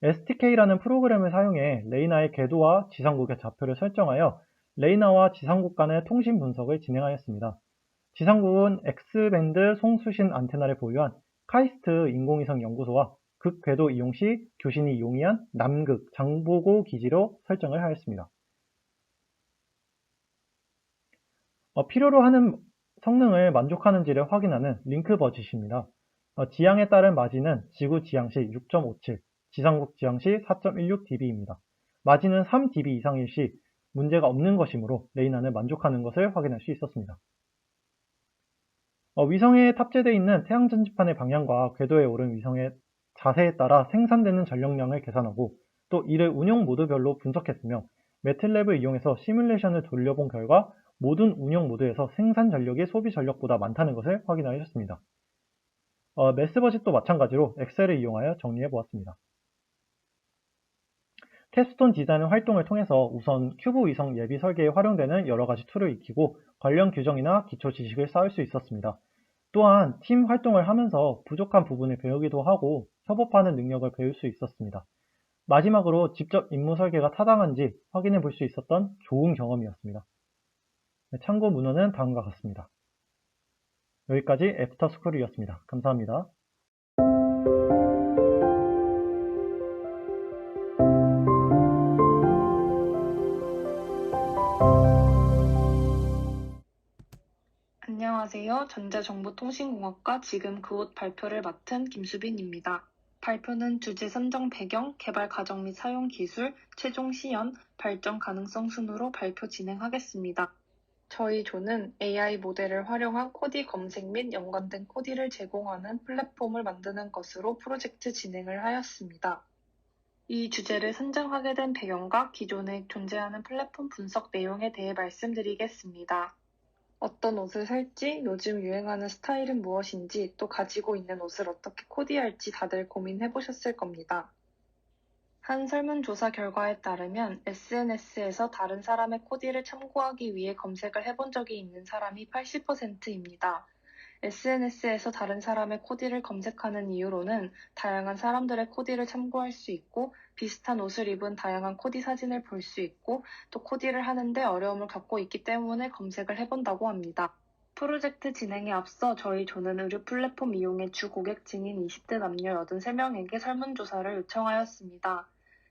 STK라는 프로그램을 사용해 레이나의 궤도와 지상국의 좌표를 설정하여 레이나와 지상국 간의 통신 분석을 진행하였습니다. 지상국은 X밴드 송수신 안테나를 보유한 카이스트 인공위성 연구소와 극궤도 이용 시 교신이 용이한 남극 장보고 기지로 설정을 하였습니다. 필요로 하는 성능을 만족하는지를 확인하는 링크 버짓입니다. 지향에 따른 마진은 지구 지향시 6.57, 지상국 지향시 4.16dB입니다. 마진은 3dB 이상일 시 문제가 없는 것이므로 레이나는 만족하는 것을 확인할 수 있었습니다. 위성에 탑재되어 있는 태양 전지판의 방향과 궤도에 오른 위성의 자세에 따라 생산되는 전력량을 계산하고 또 이를 운용 모드별로 분석했으며 매틀랩을 이용해서 시뮬레이션을 돌려본 결과 모든 운영 모드에서 생산 전력이 소비 전력보다 많다는 것을 확인하였습니다. 매스 버짓도 마찬가지로 엑셀을 이용하여 정리해 보았습니다. 캡스톤 디자인 활동을 통해서 우선 큐브 위성 예비 설계에 활용되는 여러가지 툴을 익히고 관련 규정이나 기초 지식을 쌓을 수 있었습니다. 또한 팀 활동을 하면서 부족한 부분을 배우기도 하고 협업하는 능력을 배울 수 있었습니다. 마지막으로 직접 임무 설계가 타당한지 확인해 볼 수 있었던 좋은 경험이었습니다. 참고 문헌은 다음과 같습니다. 여기까지 애프터스쿨이었습니다. 감사합니다.
안녕하세요. 전자정보통신공학과 지금 그옷 발표를 맡은 김수빈입니다. 발표는 주제 선정 배경, 개발 과정 및 사용 기술, 최종 시연, 발전 가능성 순으로 발표 진행하겠습니다. 저희 조는 AI 모델을 활용한 코디 검색 및 연관된 코디를 제공하는 플랫폼을 만드는 것으로 프로젝트 진행을 하였습니다. 이 주제를 선정하게 된 배경과 기존에 존재하는 플랫폼 분석 내용에 대해 말씀드리겠습니다. 어떤 옷을 살지, 요즘 유행하는 스타일은 무엇인지, 또 가지고 있는 옷을 어떻게 코디할지 다들 고민해보셨을 겁니다. 한 설문조사 결과에 따르면 SNS에서 다른 사람의 코디를 참고하기 위해 검색을 해본 적이 있는 사람이 80%입니다. SNS에서 다른 사람의 코디를 검색하는 이유로는 다양한 사람들의 코디를 참고할 수 있고 비슷한 옷을 입은 다양한 코디 사진을 볼 수 있고 또 코디를 하는데 어려움을 겪고 있기 때문에 검색을 해본다고 합니다. 프로젝트 진행에 앞서 저희 조는 의류 플랫폼 이용의 주 고객층인 20대 남녀 83명에게 설문조사를 요청하였습니다.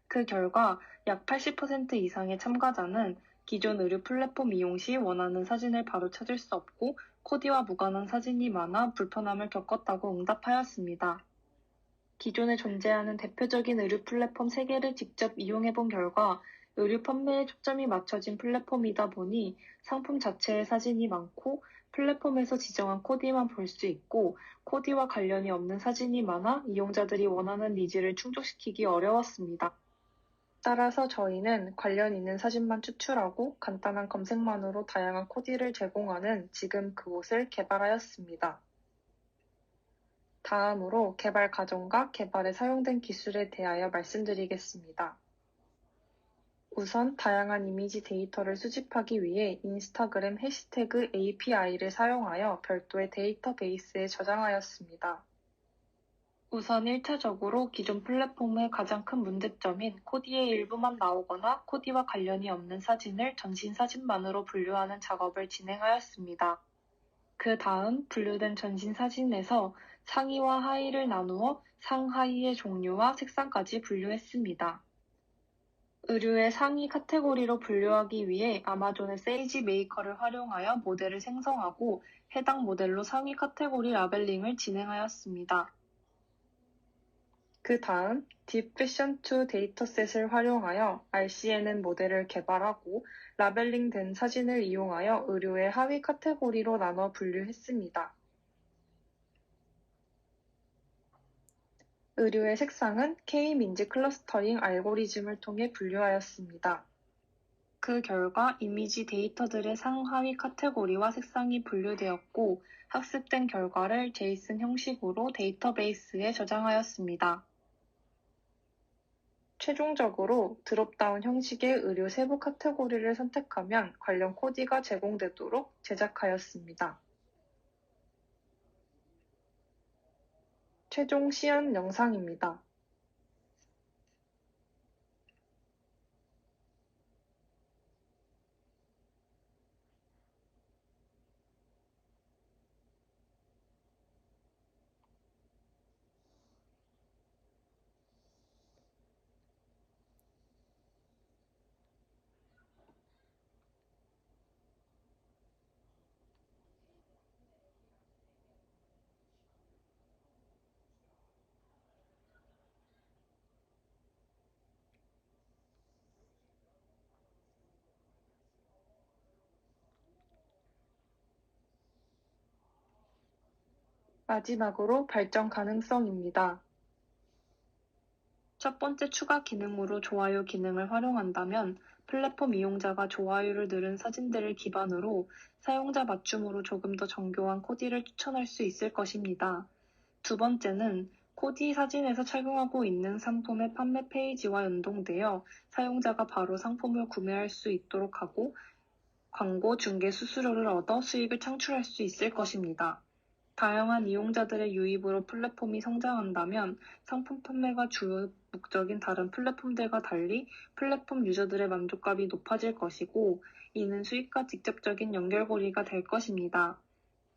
그 결과 약 80% 이상의 참가자는 기존 의류 플랫폼 이용 시 원하는 사진을 바로 찾을 수 없고 코디와 무관한 사진이 많아 불편함을 겪었다고 응답하였습니다. 기존에 존재하는 대표적인 의류 플랫폼 3개를 직접 이용해본 결과 의류 판매에 초점이 맞춰진 플랫폼이다 보니 상품 자체에 사진이 많고 플랫폼에서 지정한 코디만 볼 수 있고 코디와 관련이 없는 사진이 많아 이용자들이 원하는 니즈를 충족시키기 어려웠습니다. 따라서 저희는 관련 있는 사진만 추출하고 간단한 검색만으로 다양한 코디를 제공하는 지금 그옷을 개발하였습니다. 다음으로 개발 과정과 개발에 사용된 기술에 대하여 말씀드리겠습니다. 우선 다양한 이미지 데이터를 수집하기 위해 인스타그램 해시태그 API를 사용하여 별도의 데이터베이스에 저장하였습니다. 우선 1차적으로 기존 플랫폼의 가장 큰 문제점인 코디의 일부만 나오거나 코디와 관련이 없는 사진을 전신 사진만으로 분류하는 작업을 진행하였습니다. 그 다음 분류된 전신 사진에서
상의와 하의를 나누어 상하의의 종류와 색상까지 분류했습니다. 의류의 상의 카테고리로 분류하기 위해 아마존의 세이지 메이커를 활용하여 모델을 생성하고 해당 모델로 상의 카테고리 라벨링을 진행하였습니다. 그 다음 딥패션2 데이터셋을 활용하여 RCNN 모델을 개발하고 라벨링된 사진을 이용하여 의류의 하위 카테고리로 나눠 분류했습니다. 의류의 색상은 K-민지 클러스터링 알고리즘을 통해 분류하였습니다. 그 결과 이미지 데이터들의 상하위 카테고리와 색상이 분류되었고 학습된 결과를 JSON 형식으로 데이터베이스에 저장하였습니다. 최종적으로 드롭다운 형식의 의류 세부 카테고리를 선택하면 관련 코디가 제공되도록 제작하였습니다. 최종 시연 영상입니다. 마지막으로 발전 가능성입니다. 첫 번째 추가 기능으로 좋아요 기능을 활용한다면 플랫폼 이용자가 좋아요를 누른 사진들을 기반으로 사용자 맞춤으로 조금 더 정교한 코디를 추천할 수 있을 것입니다. 두 번째는 코디 사진에서 착용하고 있는 상품의 판매 페이지와 연동되어 사용자가 바로 상품을 구매할 수 있도록 하고 광고 중개 수수료를 얻어 수익을 창출할 수 있을 것입니다. 다양한 이용자들의 유입으로 플랫폼이 성장한다면 상품 판매가 주요 목적인 다른 플랫폼들과 달리 플랫폼 유저들의 만족감이 높아질 것이고 이는 수익과 직접적인 연결고리가 될 것입니다.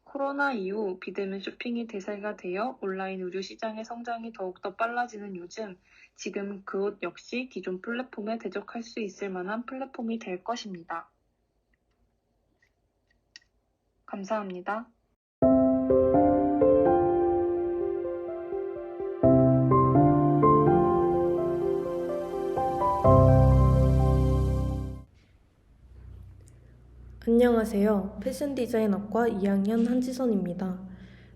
코로나 이후 비대면 쇼핑이 대세가 되어 온라인 의류 시장의 성장이 더욱더 빨라지는 요즘 지금 그옷 역시 기존 플랫폼에 대적할 수 있을 만한 플랫폼이 될 것입니다. 감사합니다.
안녕하세요. 패션 디자인학과 2학년 한지선입니다.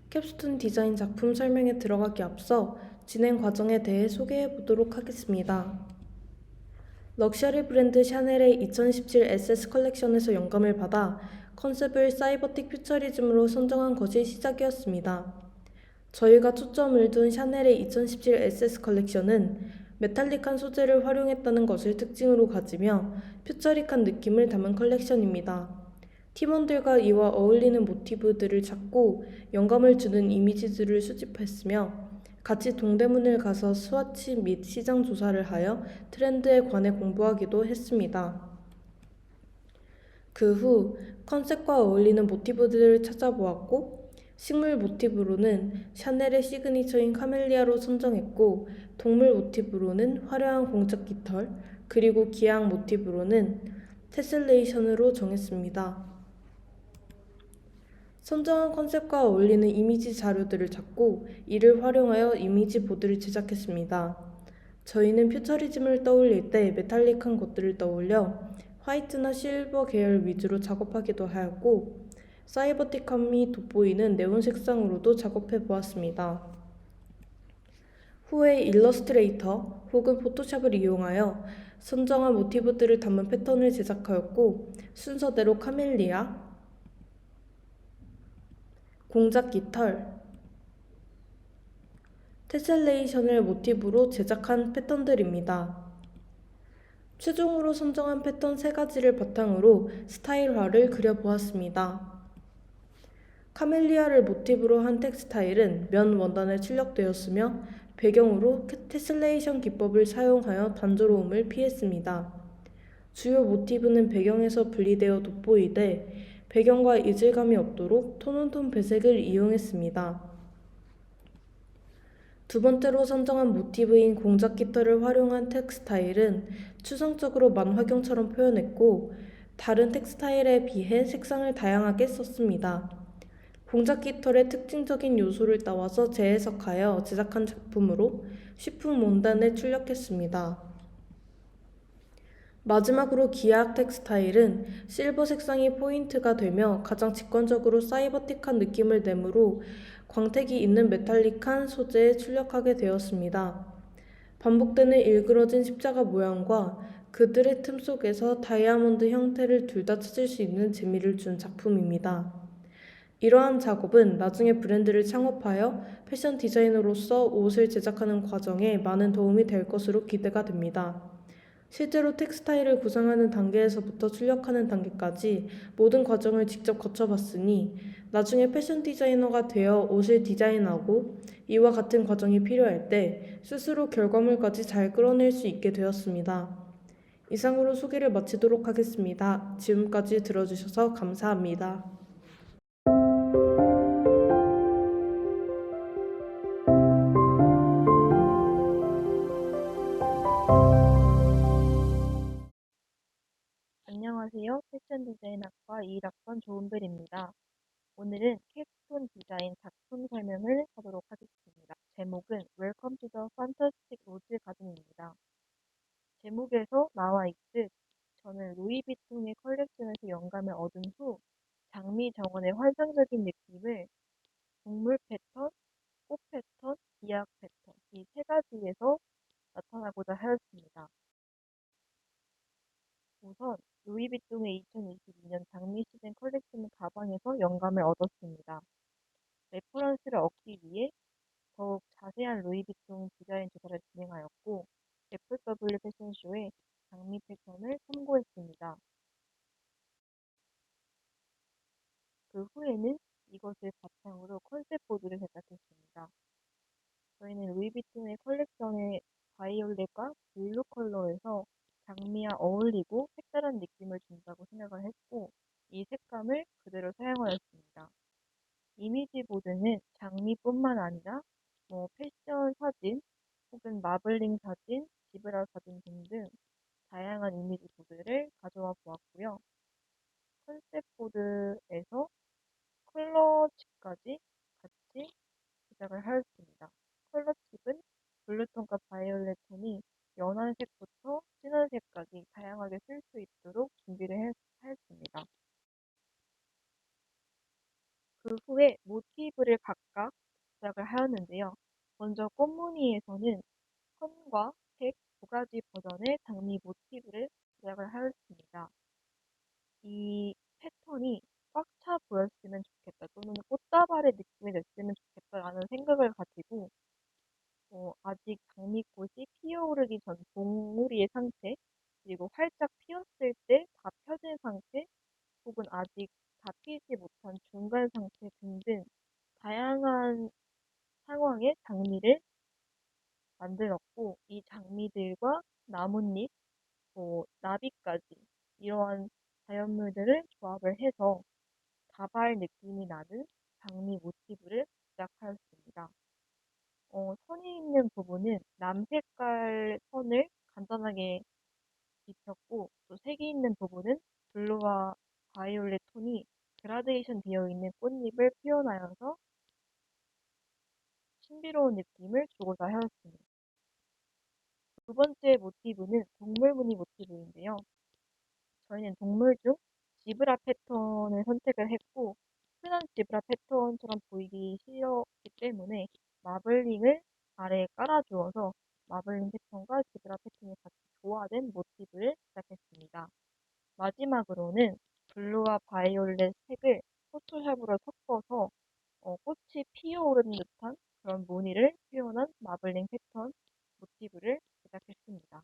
캡스톤 디자인 작품 설명에 들어가기 앞서 진행 과정에 대해 소개해 보도록 하겠습니다. 럭셔리 브랜드 샤넬의 2017 SS 컬렉션에서 영감을 받아 컨셉을 사이버틱 퓨처리즘으로 선정한 것이 시작이었습니다. 저희가 초점을 둔 샤넬의 2017 SS 컬렉션은 메탈릭한 소재를 활용했다는 것을 특징으로 가지며 퓨처릭한 느낌을 담은 컬렉션입니다. 팀원들과 이와 어울리는 모티브들을 찾고 영감을 주는 이미지들을 수집했으며 같이 동대문을 가서 스와치 및 시장 조사를 하여 트렌드에 관해 공부하기도 했습니다. 그 후 컨셉과 어울리는 모티브들을 찾아보았고 식물 모티브로는 샤넬의 시그니처인 카멜리아로 선정했고 동물 모티브로는 화려한 공작 깃털 그리고 기악 모티브로는 테슬레이션으로 정했습니다. 선정한 컨셉과 어울리는 이미지 자료들을 찾고 이를 활용하여 이미지 보드를 제작했습니다. 저희는 퓨처리즘을 떠올릴 때 메탈릭한 것들을 떠올려 화이트나 실버 계열 위주로 작업하기도 하였고 사이버틱함이 돋보이는 네온 색상으로도 작업해 보았습니다. 후에 일러스트레이터 혹은 포토샵을 이용하여 선정한 모티브들을 담은 패턴을 제작하였고 순서대로 카멜리아, 공작 깃털, 테셀레이션을 모티브로 제작한 패턴들입니다. 최종으로 선정한 패턴 3가지를 바탕으로 스타일화를 그려보았습니다. 카멜리아를 모티브로 한 텍스타일은 면 원단에 출력되었으며 배경으로 테슬레이션 기법을 사용하여 단조로움을 피했습니다. 주요 모티브는 배경에서 분리되어 돋보이되 배경과 이질감이 없도록 톤온톤 배색을 이용했습니다. 두 번째로 선정한 모티브인 공작 깃털을 활용한 텍스타일은 추상적으로 만화경처럼 표현했고 다른 텍스타일에 비해 색상을 다양하게 썼습니다. 공작 깃털의 특징적인 요소를 따와서 재해석하여 제작한 작품으로 쉬품 원단에 출력했습니다. 마지막으로 기악 텍스타일은 실버 색상이 포인트가 되며 가장 직관적으로 사이버틱한 느낌을 내므로 광택이 있는 메탈릭한 소재에 출력하게 되었습니다. 반복되는 일그러진 십자가 모양과 그들의 틈 속에서 다이아몬드 형태를 둘 다 찾을 수 있는 재미를 준 작품입니다. 이러한 작업은 나중에 브랜드를 창업하여 패션 디자이너로서 옷을 제작하는 과정에 많은 도움이 될 것으로 기대가 됩니다. 실제로 텍스타일을 구상하는 단계에서부터 출력하는 단계까지 모든 과정을 직접 거쳐봤으니 나중에 패션 디자이너가 되어 옷을 디자인하고 이와 같은 과정이 필요할 때 스스로 결과물까지 잘 끌어낼 수 있게 되었습니다. 이상으로 소개를 마치도록 하겠습니다. 지금까지 들어주셔서 감사합니다.
안녕하세요. 패션 디자인학과 21학번 조은별입니다. 오늘은 캡스톤 디자인 작품 설명을 하도록 하겠습니다. 제목은 Welcome to the Fantastic Rose Garden입니다. 제목에서 나와 있듯 저는 루이비통의 컬렉션에서 영감을 얻은 후 장미 정원의 환상적인 느낌을 동물 패턴, 꽃 패턴, 기악 패턴 이 세 가지에서 나타나고자 하였습니다. 우선 루이비통의 2022년 장미 시즌 컬렉션 가방에서 영감을 얻었습니다. 레퍼런스를 얻기 위해 더욱 자세한 루이비통 디자인 조사를 진행하였고 FW 패션쇼에 장미 패턴을 참고했습니다. 그 후에는 이것을 바탕으로 컨셉 보드를 제작했습니다. 저희는 루이비통의 컬렉션의 바이올렛과 블루 컬러에서 장미와 어울리고 색다른 느낌을 준다고 생각을 했고 이 색감을 그대로 사용하였습니다. 이미지 보드는 장미뿐만 아니라 패션 사진 혹은 마블링 사진, 지브라 사진 등등 다양한 이미지 보드를 가져와 보았고요. 컨셉 보드에서 컬러칩까지 같이 제작을 하였습니다. 컬러칩은 블루톤과 바이올렛 톤이 연한 색부터 진한 색까지 다양하게 쓸 수 있도록 준비를 하였습니다. 그 후에 모티브를 각각 제작을 하였는데요. 먼저 꽃무늬에서는 선과 색 두 가지 버전의 장미 모티브를 제작을 하였습니다. 이 패턴이 꽉 차 보였으면 좋겠다 또는 꽃다발의 느낌이 냈으면 좋겠다라는 생각을 가지고 아직 장미꽃이 피어오르기 전 봉우리의 상태 그리고 활짝 피었을 때 다 펴진 상태 혹은 아직 다 피지 못한 중간 상태 등등 다양한 상황의 장미를 만들었고 이 장미들과 나뭇잎, 나비까지 이러한 자연물들을 조합을 해서 다발 느낌이 나는 장미 모티브를 제작하였습니다. 선이 있는 부분은 남색깔 선을 간단하게 입혔고 또 색이 있는 부분은 블루와 바이올렛 톤이 그라데이션 되어 있는 꽃잎을 표현하여서 신비로운 느낌을 주고자 하였습니다. 두 번째 모티브는 동물 무늬 모티브인데요. 저희는 동물 중 지브라 패턴을 선택을 했고 흔한 지브라 패턴처럼 보이기 싫었기 때문에 마블링을 아래에 깔아주어서 마블링 패턴과 지브라 패턴이 같이 조화된 모티브를 제작했습니다. 마지막으로는 블루와 바이올렛 색을 포토샵으로 섞어서 꽃이 피어오르는 듯한 그런 무늬를 표현한 마블링 패턴 모티브를 제작했습니다.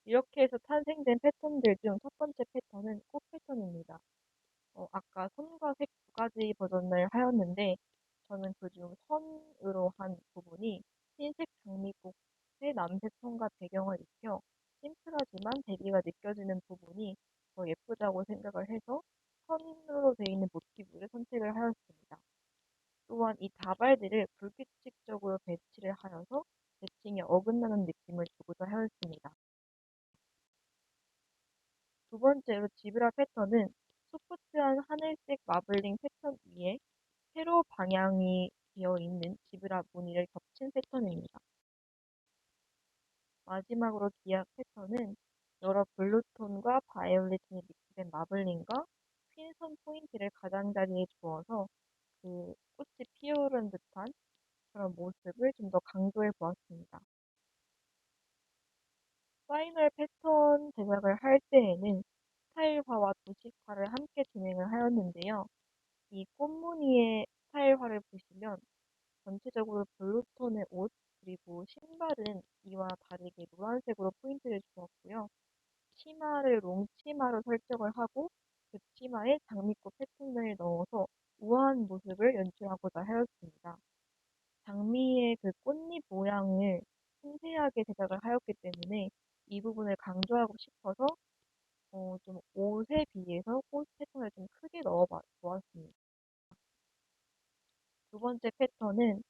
이렇게 해서 탄생된 패턴들 중 첫 번째 패턴은 꽃 패턴입니다. 아까 선과 색 두 가지 버전을 하였는데 저는 그중 선으로 한 부분이 흰색 장미꽃의 남색 선과 배경을 입혀 심플하지만 대비가 느껴지는 부분이 더 예쁘다고 생각을 해서 선으로 되어 있는 모티브를 선택을 하였습니다. 또한 이 다발들을 불빛 계획적으로 배치를 하여서 대칭에 어긋나는 느낌을 주고자 하였습니다. 두 번째로 지브라 패턴은 소프트한 하늘색 마블링 패턴 위에 세로 방향이 되어 있는 지브라 무늬를 겹친 패턴입니다. 마지막으로 기악 패턴은 여러 블루톤과 바이올렛이 믹스된 마블링과 핀선 포인트를 가장자리에 주어서 그 꽃이 피어오른 듯한 그런 모습을 좀 더 강조해 보았습니다. 파이널 패턴 제작을 할 때에는 스타일화와 도식화를 함께 진행을 하였는데요. 이 꽃무늬의 스타일화를 보시면 전체적으로 블루톤의 옷, 그리고 신발은 이와 다르게 노란색으로 포인트를 주었고요. 치마를 롱치마로 설정을 하고 그 치마에 장미꽃 패턴을 넣어서 우아한 모습을 연출하고자 하였습니다. 장미의 그 꽃잎 모양을 섬세하게 제작을 하였기 때문에 이 부분을 강조하고 싶어서 좀 옷에 비해서 꽃 패턴을 좀 크게 넣어 보았습니다. 두 번째 패턴은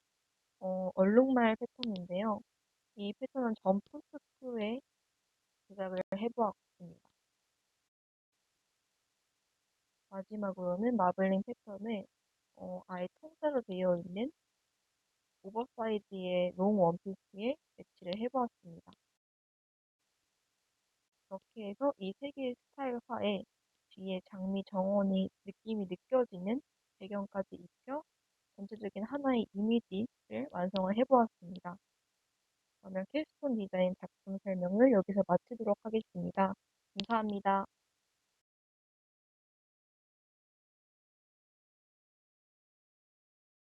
얼룩말 패턴인데요. 이 패턴은 점프스크에 제작을 해보았습니다. 마지막으로는 마블링 패턴을 아예 통짜로 되어 있는 오버사이즈의 롱 원피스에 배치를 해보았습니다. 이렇게 해서 이 세 개의 스타일화에 뒤에 장미 정원이 느낌이 느껴지는 배경까지 입혀 전체적인 하나의 이미지를 완성을 해보았습니다. 그러면 캡스톤 디자인 작품 설명을 여기서 마치도록 하겠습니다. 감사합니다.